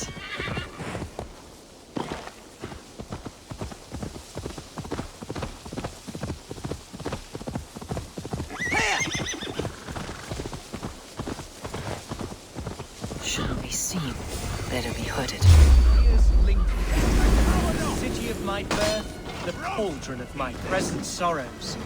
Shall be seen. Better be hooded. Here's Lincoln, the city of my birth, the cauldron of my present sorrows.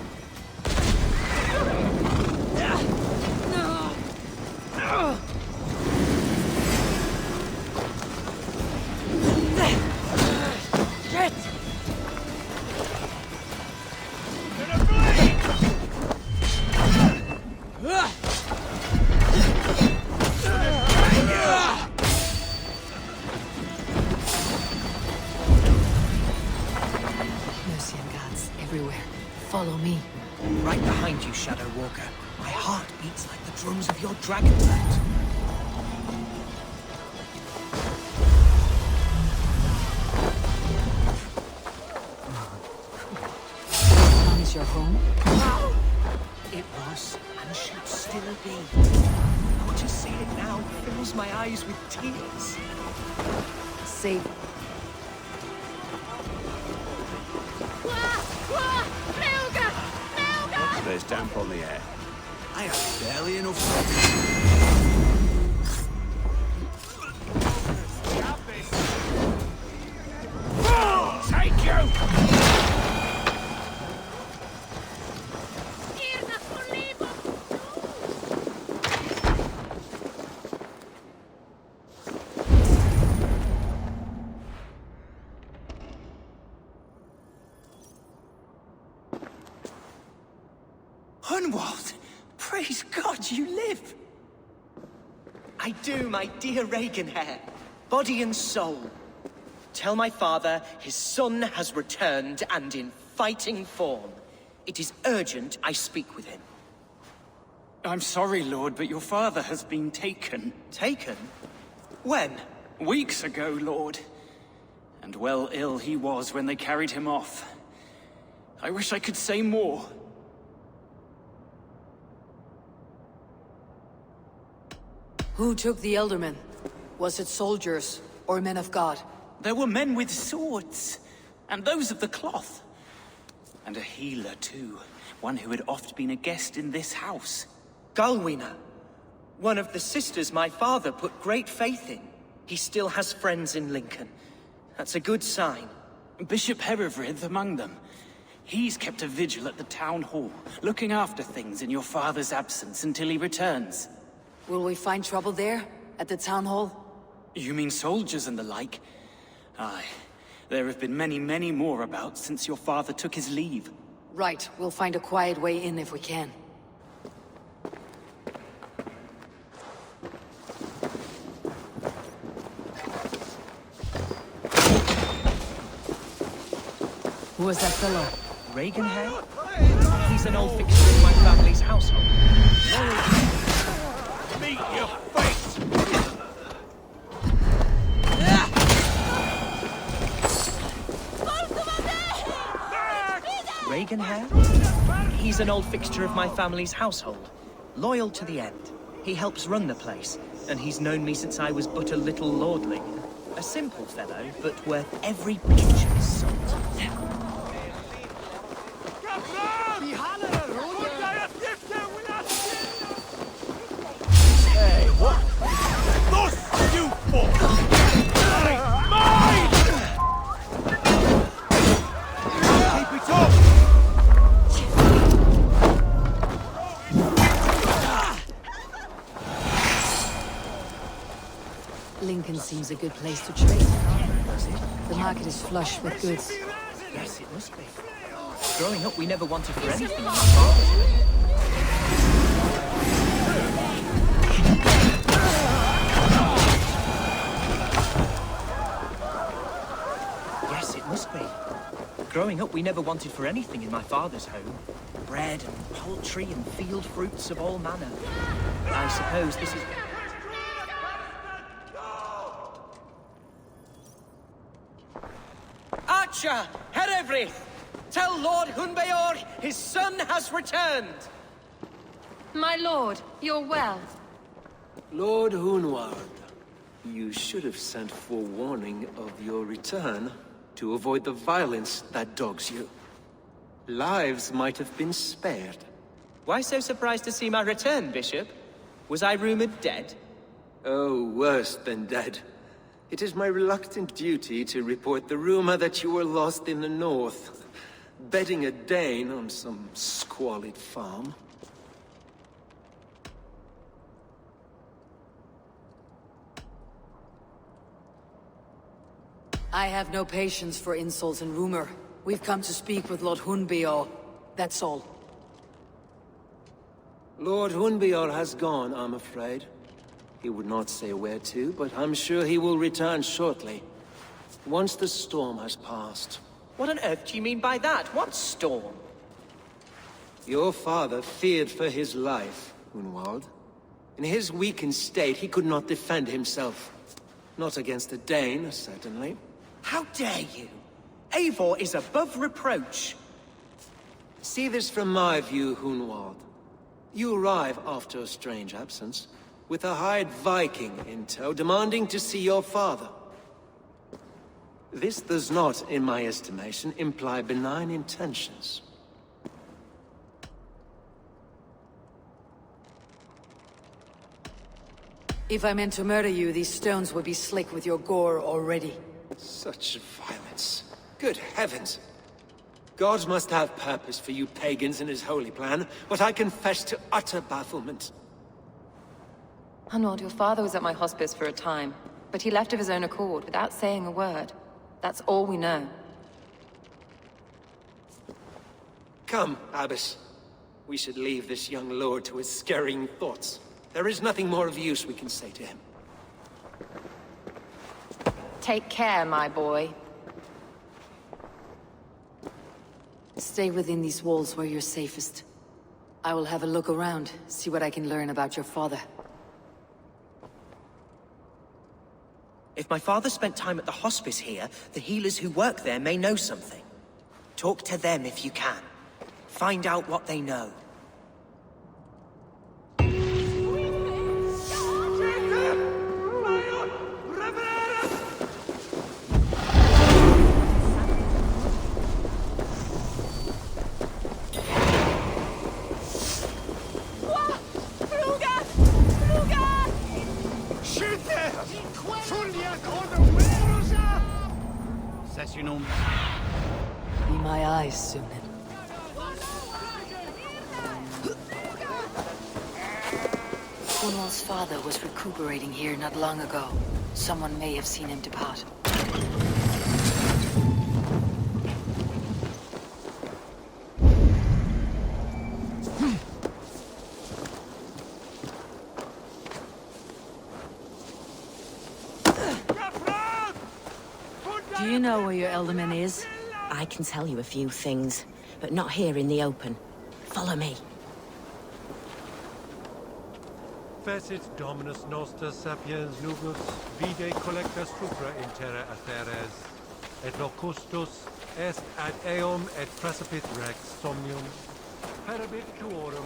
Follow me. Right behind you, Shadow Walker. My heart beats like the drums of your dragonboat. Is your home? It was, and should still be. Now to see it now fills my eyes with tears. Safe. There's damp on the air. I have barely enough. Take you! Hunwald! Praise God you live! I do, my dear Reaganhair. Body and soul. Tell my father his son has returned and in fighting form. It is urgent I speak with him. I'm sorry, Lord, but your father has been taken. Taken? When? Weeks ago, Lord. And well ill he was when they carried him off. I wish I could say more. Who took the Eldorman? Was it soldiers or men of God? There were men with swords, and those of the cloth. And a healer, too. One who had oft been a guest in this house. Galwina. One of the sisters my father put great faith in. He still has friends in Lincoln. That's a good sign. Bishop Herefrith among them. He's kept a vigil at the town hall, looking after things in your father's absence until he returns. Will we find trouble there? At the town hall? You mean soldiers and the like? Aye. There have been many, many more about since your father took his leave. Right, we'll find a quiet way in if we can. Who was that fellow? Reaganhead? He's an old fixture in my family's household. Meet your fate! Reaganhead? He's an old fixture of my family's household. Loyal to the end. He helps run the place, and he's known me since I was but a little lordling. A simple fellow, but worth every pinch of salt. Hey, what? Thus you fought! Mine! Keep it up! Lincoln seems a good place to trade. Does it? The market is flush with goods. Yes, it must be. Growing up, we never wanted for anything in my father's way. Yes, it must be. Growing up, we never wanted for anything in my father's home. Bread and poultry and field fruits of all manner. I suppose this is... Archer! Herevri! Tell Lord Hunbeor his son has returned! My lord, you're well. Lord Hunward, you should have sent forewarning of your return to avoid the violence that dogs you. Lives might have been spared. Why so surprised to see my return, Bishop? Was I rumored dead? Oh, worse than dead. It is my reluctant duty to report the rumor that you were lost in the north, bedding a Dane on some squalid farm. I have no patience for insults and rumor. We've come to speak with Lord Hunbeor. That's all. Lord Hunbeor has gone, I'm afraid. He would not say where to, but I'm sure he will return shortly. Once the storm has passed. What on earth do you mean by that? What storm? Your father feared for his life, Hunwald. In his weakened state, he could not defend himself. Not against a Dane, certainly. How dare you? Eivor is above reproach. See this from my view, Hunwald. You arrive after a strange absence, with a hired Viking in tow, demanding to see your father. This does not, in my estimation, imply benign intentions. If I meant to murder you, these stones would be slick with your gore already. Such violence. Good heavens! God must have purpose for you pagans in his holy plan, but I confess to utter bafflement. Hunwald, your father was at my hospice for a time, but he left of his own accord without saying a word. That's all we know. Come, Abbess. We should leave this young lord to his scurrying thoughts. There is nothing more of use we can say to him. Take care, my boy. Stay within these walls where you're safest. I will have a look around, see what I can learn about your father. If my father spent time at the hospice here, the healers who work there may know something. Talk to them if you can. Find out what they know. Be my eyes soon. Hunwald's father was recuperating here not long ago. Someone may have seen him depart. Do you know where your Eldorman is? I can tell you a few things, but not here in the open. Follow me. Fecit Dominus Noster Sapiens Nubus, vide collecta supra in terra aferes, et locustus est ad eum et precipit rex somnium, perabit tuorum,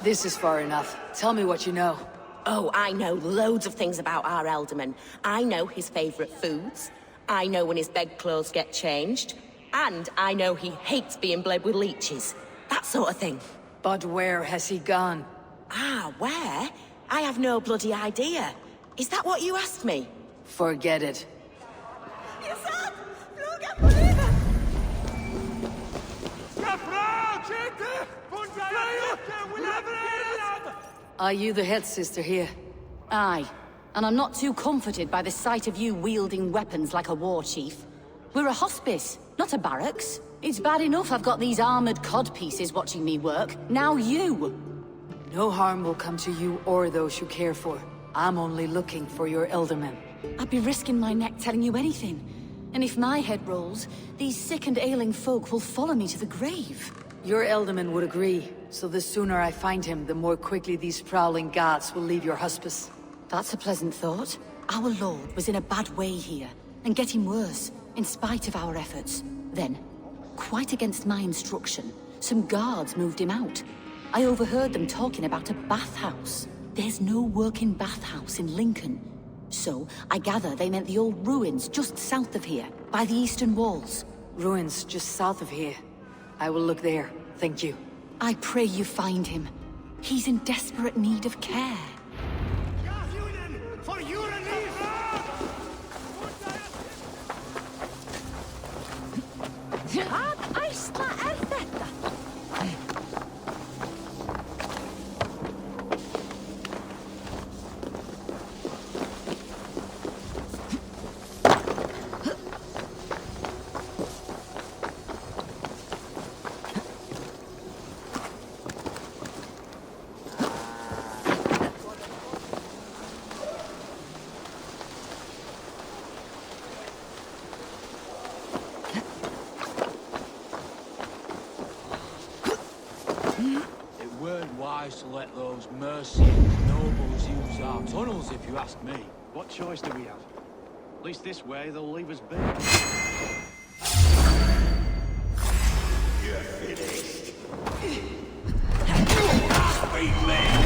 This is far enough. Tell me what you know. Oh, I know loads of things about our Eldorman. I know his favorite foods. I know when his bedclothes get changed. And I know he hates being bled with leeches. That sort of thing. But where has he gone? Ah, where? I have no bloody idea. Is that what you asked me? Forget it. Are you the head sister here? Aye. And I'm not too comforted by the sight of you wielding weapons like a war chief. We're a hospice, not a barracks. It's bad enough I've got these armored codpieces watching me work. Now you! No harm will come to you or those you care for. I'm only looking for your Eldorman. I'd be risking my neck telling you anything. And if my head rolls, these sick and ailing folk will follow me to the grave. Your Eldorman would agree, so the sooner I find him, the more quickly these prowling gods will leave your hospice. That's a pleasant thought. Our lord was in a bad way here, and getting worse, in spite of our efforts. Then, quite against my instruction, some guards moved him out. I overheard them talking about a bathhouse. There's no working bathhouse in Lincoln. So, I gather they meant the old ruins just south of here, by the eastern walls. Ruins just south of here. I will look there, thank you. I pray you find him. He's in desperate need of care. For your relief! To let those mercenary nobles use our tunnels, if you ask me. What choice do we have? At least this way, they'll leave us be. You're finished. Sweet man!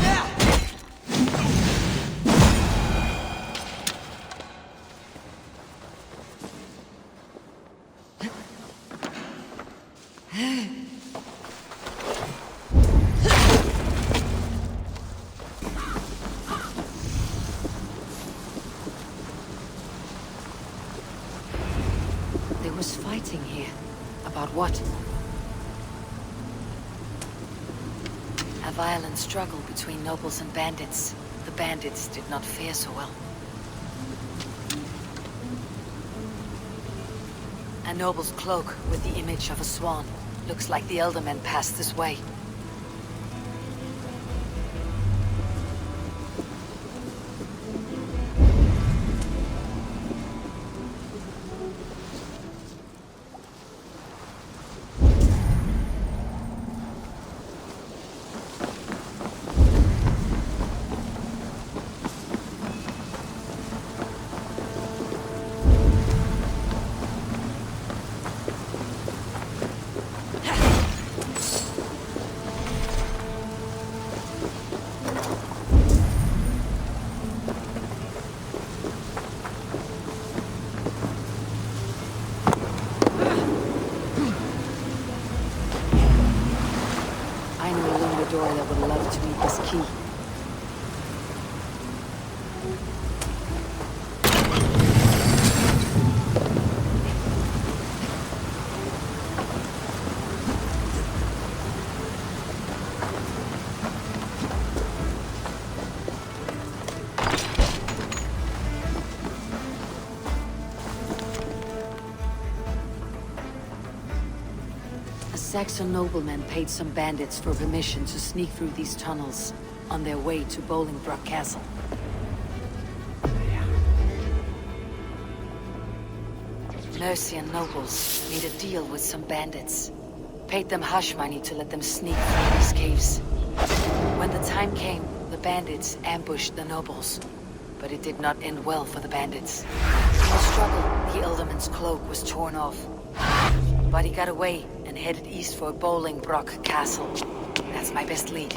Fighting here. About what? A violent struggle between nobles and bandits. The bandits did not fare so well. A noble's cloak with the image of a swan. Looks like the Eldorman passed this way. Saxon noblemen paid some bandits for permission to sneak through these tunnels on their way to Bolingbroke Castle. Mercian nobles made a deal with some bandits. Paid them hush money to let them sneak through these caves. When the time came, the bandits ambushed the nobles. But it did not end well for the bandits. In the struggle, the Eldorman's cloak was torn off. But he got away and headed east for Bolingbroke Castle. That's my best lead.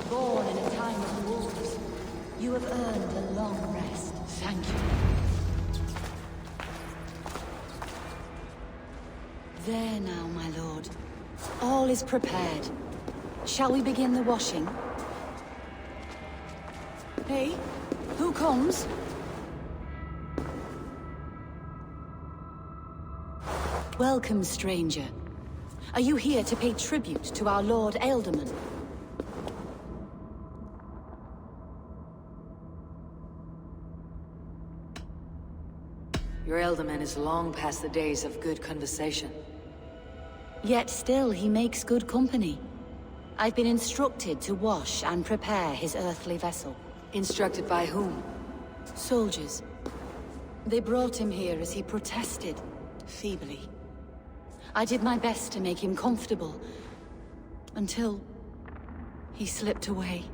Born in a time of wars, you have earned a long rest. Thank you. There now, my lord. All is prepared. Shall we begin the washing? Hey, who comes? Welcome, stranger. Are you here to pay tribute to our Lord Eldorman? Your Eldorman is long past the days of good conversation. Yet still he makes good company. I've been instructed to wash and prepare his earthly vessel. Instructed by whom? Soldiers. They brought him here as he protested, feebly. I did my best to make him comfortable, until he slipped away.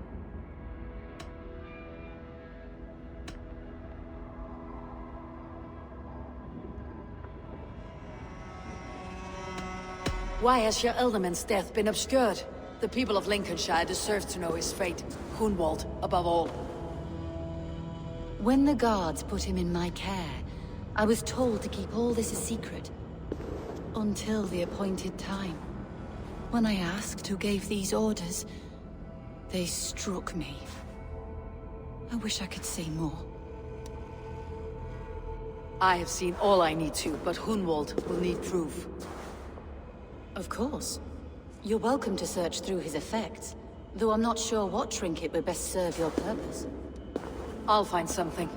Why has your Eldorman's death been obscured? The people of Lincolnshire deserve to know his fate. Hunwald, above all. When the guards put him in my care, I was told to keep all this a secret. Until the appointed time. When I asked who gave these orders, they struck me. I wish I could say more. I have seen all I need to, but Hunwald will need proof. Of course. You're welcome to search through his effects, though I'm not sure what trinket would best serve your purpose. I'll find something.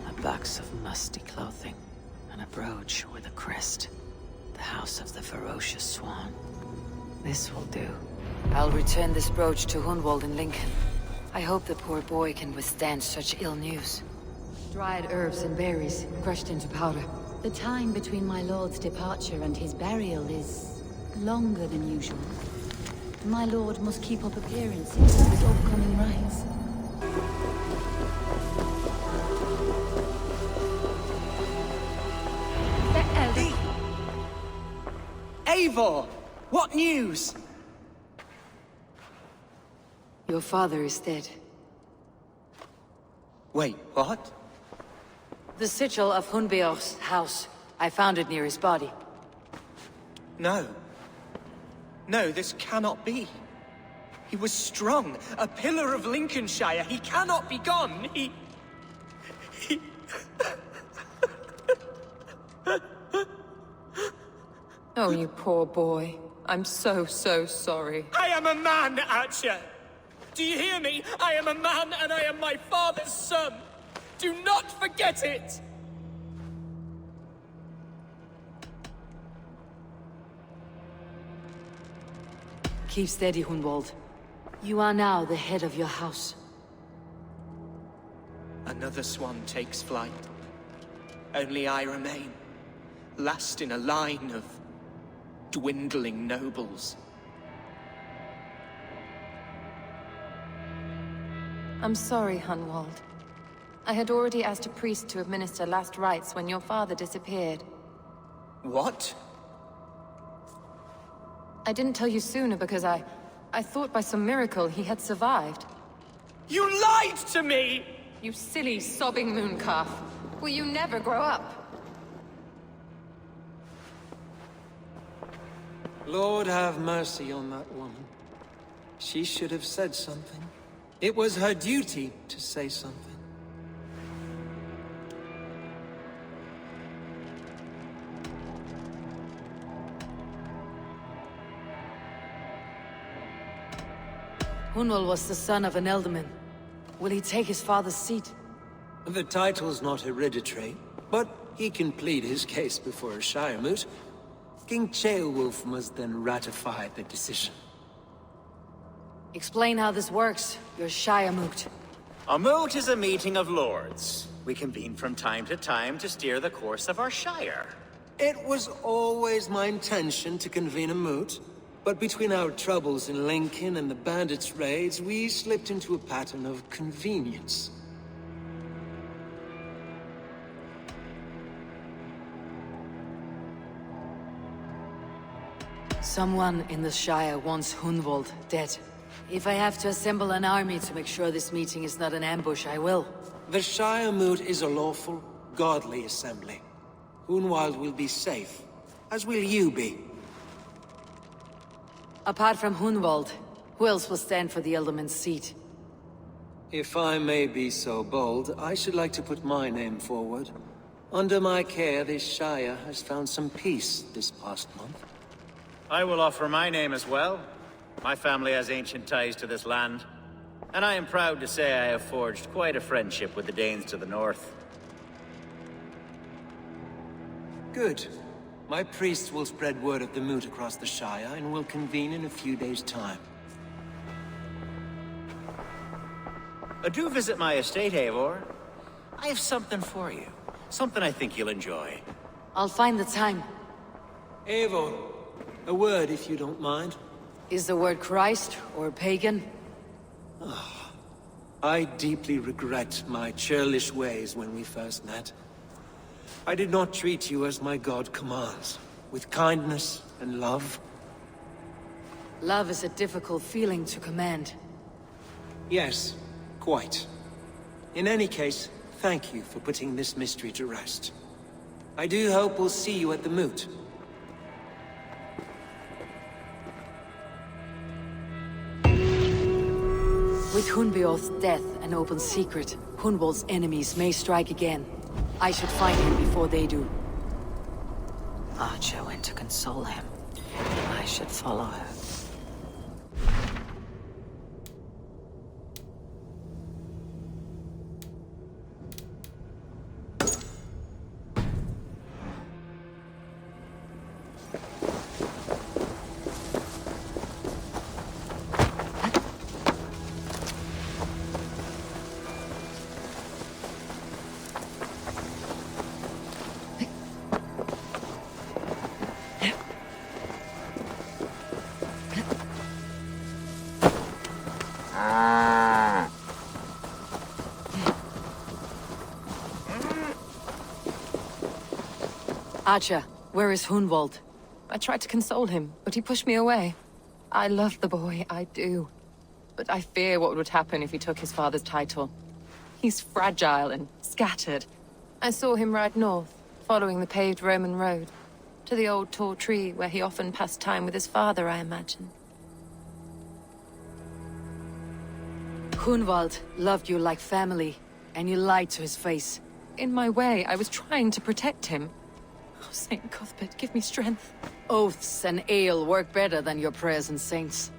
A box of musty clothing, and a brooch with a crest. The house of the ferocious swan. This will do. I'll return this brooch to Hunwald in Lincoln. I hope the poor boy can withstand such ill news. Dried herbs and berries, crushed into powder. The time between my lord's departure and his burial is longer than usual. My lord must keep up appearances of his upcoming rites. Eivor! What news? Your father is dead. Wait, what? The sigil of Hunbeor's house. I found it near his body. No. No, this cannot be. He was strong, a pillar of Lincolnshire. He cannot be gone. He... Oh, you poor boy. I'm so sorry. I am a man, Archer! Do you hear me? I am a man and I am my father's son! Do not forget it! Keep steady, Hunwald. You are now the head of your house. Another swan takes flight. Only I remain, last in a line of dwindling nobles. I'm sorry, Hunwald. I had already asked a priest to administer last rites when your father disappeared. What? I didn't tell you sooner because I thought by some miracle he had survived. You lied to me! You silly, sobbing mooncalf. Will you never grow up? Lord have mercy on that woman. She should have said something. It was her duty to say something. Hunwald was the son of an Eldorman. Will he take his father's seat? The title's not hereditary, but he can plead his case before a Shire Moot. King Ceolwulf must then ratify the decision. Explain how this works, your Shire Moot. A moot is a meeting of lords. We convene from time to time to steer the course of our shire. It was always my intention to convene a moot, but between our troubles in Lincoln and the bandits' raids, we slipped into a pattern of convenience. Someone in the Shire wants Hunwald dead. If I have to assemble an army to make sure this meeting is not an ambush, I will. The Shire Moot is a lawful, godly assembly. Hunwald will be safe, as will you be. Apart from Hunwald, who else will stand for the Eldorman's seat? If I may be so bold, I should like to put my name forward. Under my care, this Shire has found some peace this past month. I will offer my name as well. My family has ancient ties to this land, and I am proud to say I have forged quite a friendship with the Danes to the north. Good. My priest will spread word of the moot across the Shire, and will convene in a few days' time. Do visit my estate, Eivor. I have something for you. Something I think you'll enjoy. I'll find the time. Eivor, a word if you don't mind. Is the word Christ or pagan? I deeply regret my churlish ways when we first met. I did not treat you as my god commands, with kindness and love. Love is a difficult feeling to command. Yes, quite. In any case, thank you for putting this mystery to rest. I do hope we'll see you at the moot. With Hunbeorth's death an open secret, Hunwald's enemies may strike again. I should find him before they do. Archer went to console him. I should follow her. Archer, where is Hunwald? I tried to console him, but he pushed me away. I love the boy, I do. But I fear what would happen if he took his father's title. He's fragile and scattered. I saw him ride north, following the paved Roman road. To the old tall tree where he often passed time with his father, I imagine. Hunwald loved you like family, and you lied to his face. In my way, I was trying to protect him. Oh, Saint Cuthbert, give me strength. Oaths and ale work better than your prayers and saints.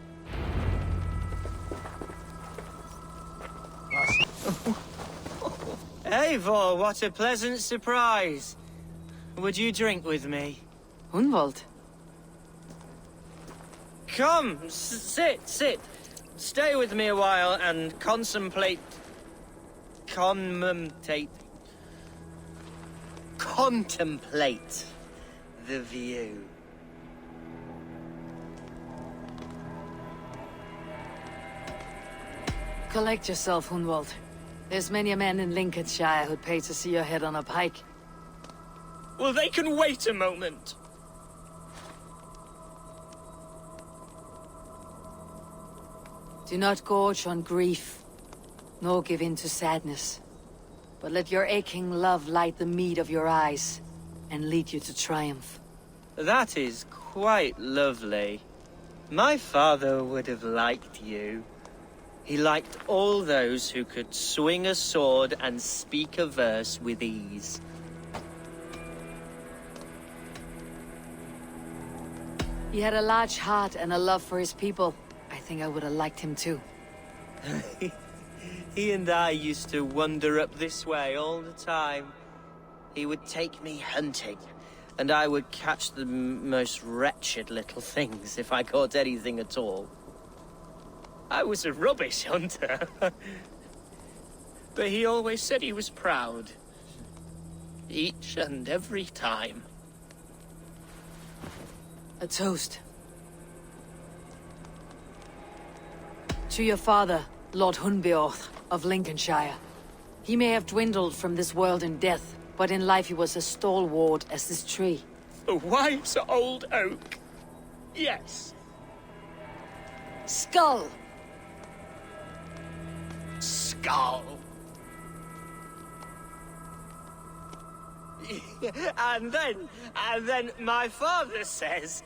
Eivor, what a pleasant surprise. Would you drink with me? Hunwald? Come, sit. Stay with me a while and contemplate the view. Collect yourself, Hunwald. There's many a man in Lincolnshire who'd pay to see your head on a pike. Well, they can wait a moment. Do not gorge on grief, nor give in to sadness. But let your aching love light the mead of your eyes, and lead you to triumph. That is quite lovely. My father would have liked you. He liked all those who could swing a sword and speak a verse with ease. He had a large heart and a love for his people. I think I would have liked him too. He and I used to wander up this way all the time. He would take me hunting, and I would catch the most wretched little things if I caught anything at all. I was a rubbish hunter. But he always said he was proud. Each and every time. A toast. To your father, Lord Hunbeorth of Lincolnshire. He may have dwindled from this world in death, but in life he was as stalwart as this tree. A wise old oak. Yes. Skull! Skull. And then my father says,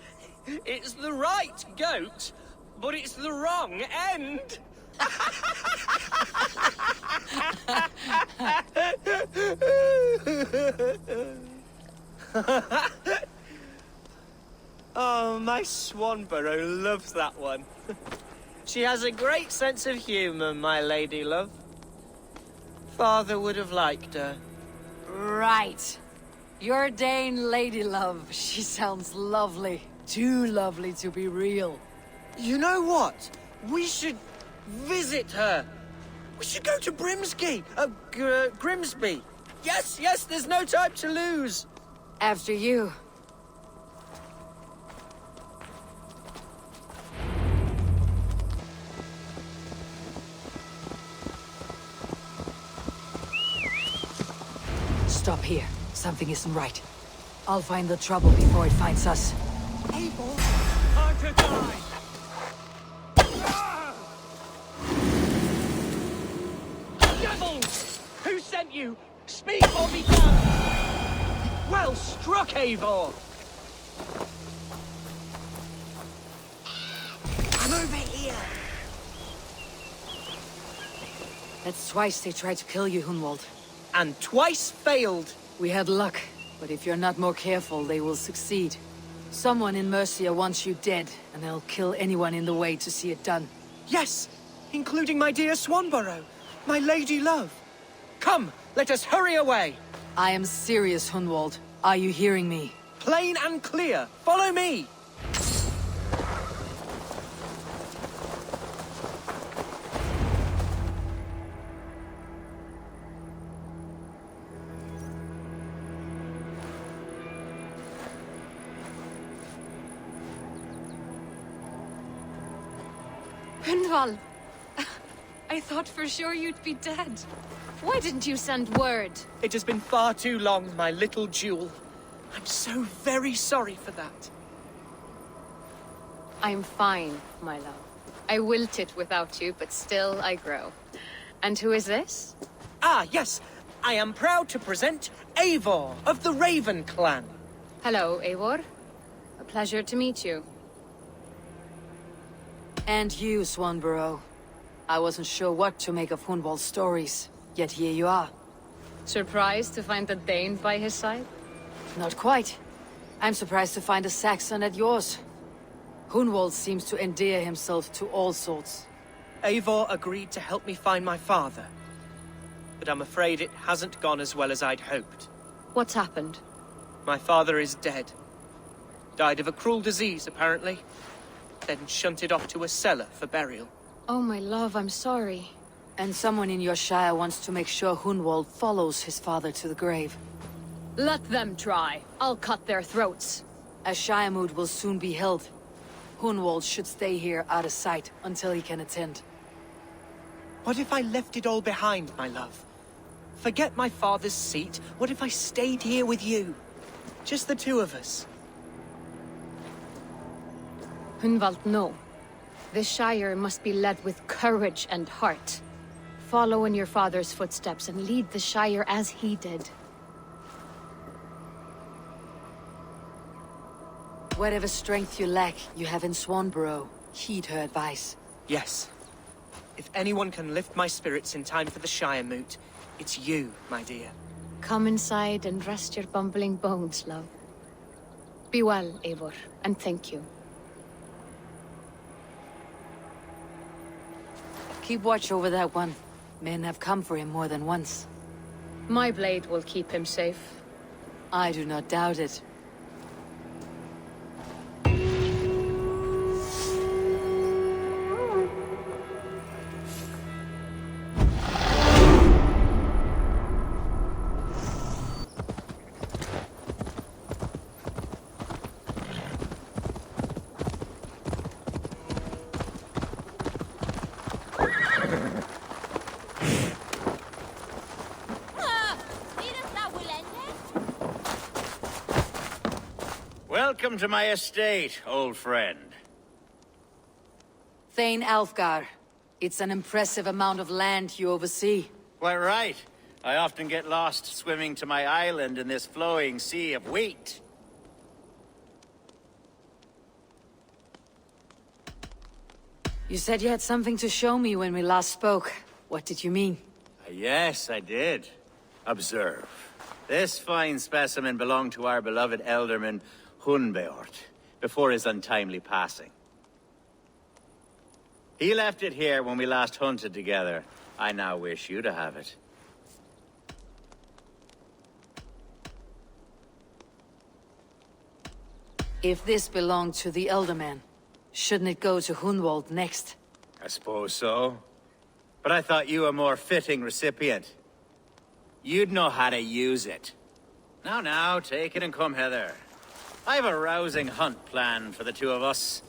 it's the right goat, but it's the wrong end. Oh, my Swanborough loves that one. She has a great sense of humor, my lady love. Father would have liked her. Right. Your Dane lady love. She sounds lovely. Too lovely to be real. You know what? We should visit her. We should go to Grimsby. Yes, there's no time to lose. After you. Stop here. Something isn't right. I'll find the trouble before it finds us. Eivor! Time to die! Devils! Who sent you? Speak or be damned! Well struck, Eivor! I'm over here! That's twice they tried to kill you, Hunwald. And twice failed. We had luck, but if you're not more careful, they will succeed. Someone in Mercia wants you dead, and they'll kill anyone in the way to see it done. Yes, including my dear Swanborough, my lady love. Come, let us hurry away. I am serious, Hunwald. Are you hearing me? Plain and clear. Follow me. Hunwald, I thought for sure you'd be dead. Why didn't you send word? It has been far too long, my little jewel. I'm so very sorry for that. I'm fine, my love. I wilted without you, but still I grow. And who is this? Ah, yes. I am proud to present Eivor of the Raven clan. Hello, Eivor. A pleasure to meet you. And you, Swanborough. I wasn't sure what to make of Hunwald's stories, yet here you are. Surprised to find a Dane by his side? Not quite. I'm surprised to find a Saxon at yours. Hunwald seems to endear himself to all sorts. Eivor agreed to help me find my father. But I'm afraid it hasn't gone as well as I'd hoped. What's happened? My father is dead. Died of a cruel disease, apparently. Then shunted off to a cellar for burial. Oh, my love, I'm sorry. And someone in your shire wants to make sure Hunwald follows his father to the grave. Let them try. I'll cut their throats. A shire moot will soon be held. Hunwald should stay here out of sight until he can attend. What if I left it all behind, my love? Forget my father's seat. What if I stayed here with you? Just the two of us. Hunwald, no. This Shire must be led with courage and heart. Follow in your father's footsteps and lead the Shire as he did. Whatever strength you lack, you have in Swanborough. Heed her advice. Yes. If anyone can lift my spirits in time for the Shire moot, it's you, my dear. Come inside and rest your bumbling bones, love. Be well, Eivor, and thank you. Keep watch over that one. Men have come for him more than once. My blade will keep him safe. I do not doubt it. Welcome to my estate, old friend. Thane Alfgar. It's an impressive amount of land you oversee. Quite right. I often get lost swimming to my island in this flowing sea of wheat. You said you had something to show me when we last spoke. What did you mean? Yes, I did. Observe. This fine specimen belonged to our beloved Eldorman, Hunbeort, before his untimely passing. He left it here when we last hunted together. I now wish you to have it. If this belonged to the Eldorman, shouldn't it go to Hunwald next? I suppose so. But I thought you a more fitting recipient. You'd know how to use it. Now, take it and come hither. I've a rousing hunt planned for the two of us.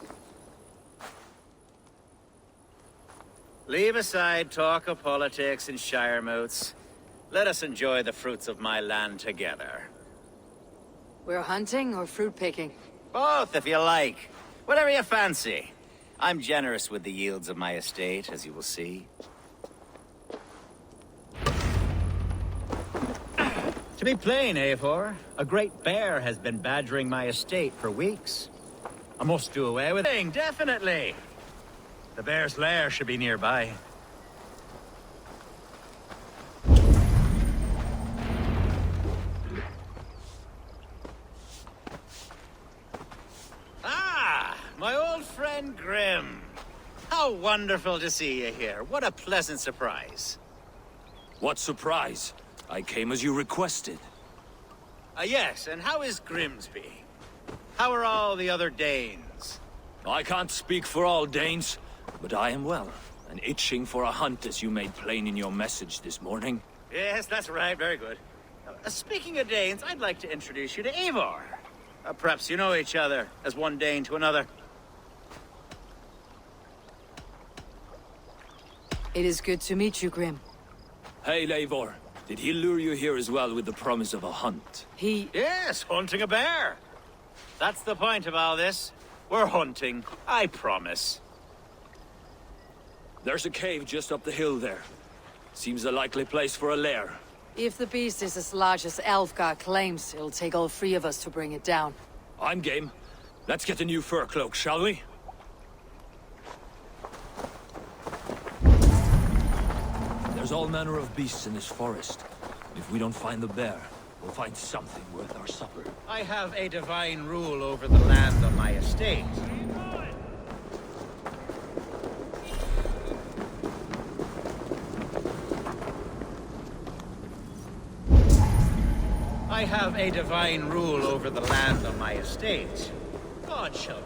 Leave aside talk of politics and shire moots. Let us enjoy the fruits of my land together. We're hunting or fruit picking? Both, if you like. Whatever you fancy. I'm generous with the yields of my estate, as you will see. To be plain, Eivor, a great bear has been badgering my estate for weeks. I must do away with it. Definitely. The bear's lair should be nearby. Ah, my old friend Grim. How wonderful to see you here. What a pleasant surprise. What surprise? I came as you requested. Yes, and how is Grimsby? How are all the other Danes? I can't speak for all Danes, but I am well, and itching for a hunt as you made plain in your message this morning. Yes, that's right, very good. Speaking of Danes, I'd like to introduce you to Eivor. Perhaps you know each other, as one Dane to another. It is good to meet you, Grim. Hey, Eivor. Did he lure you here as well with the promise of a hunt? Yes, hunting a bear. That's the point of all this. We're hunting, I promise. There's a cave just up the hill there. Seems a likely place for a lair. If the beast is as large as Alfgar claims, it'll take all three of us to bring it down. I'm game. Let's get a new fur cloak, shall we? There's all manner of beasts in this forest. If we don't find the bear, we'll find something worth our supper. I have a divine rule over the land on my estate. I have a divine rule over the land on my estate. God shall...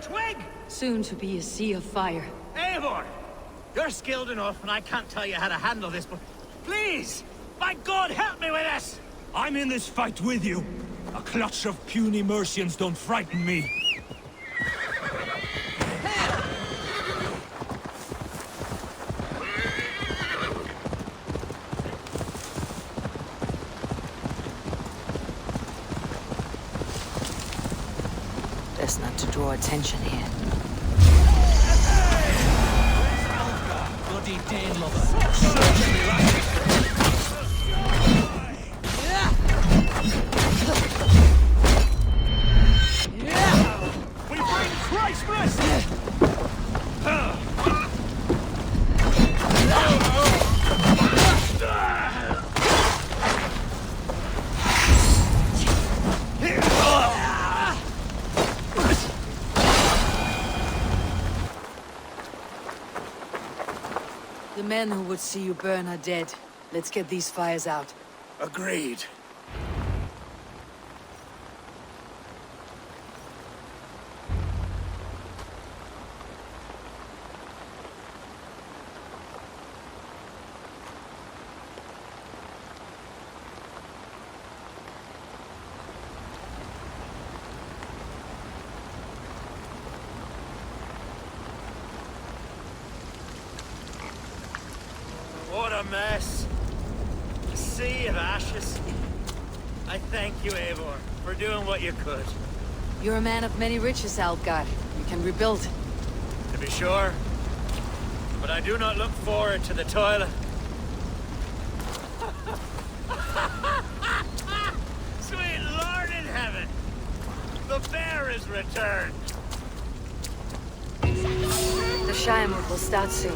twig! Soon to be a sea of fire. Eivor! You're skilled enough, and I can't tell you how to handle this, but please! By God, help me with this! I'm in this fight with you. A clutch of puny Mercians don't frighten me. Best not to draw attention here. Bloody Dane lover. We bring Christmas! The men who would see you burn are dead. Let's get these fires out. Agreed. What a mess. A sea of ashes. I thank you, Eivor, for doing what you could. You're a man of many riches, Algar. You can rebuild. To be sure. But I do not look forward to the toilet. Sweet Lord in heaven! The bear is returned! The Shire move will start soon.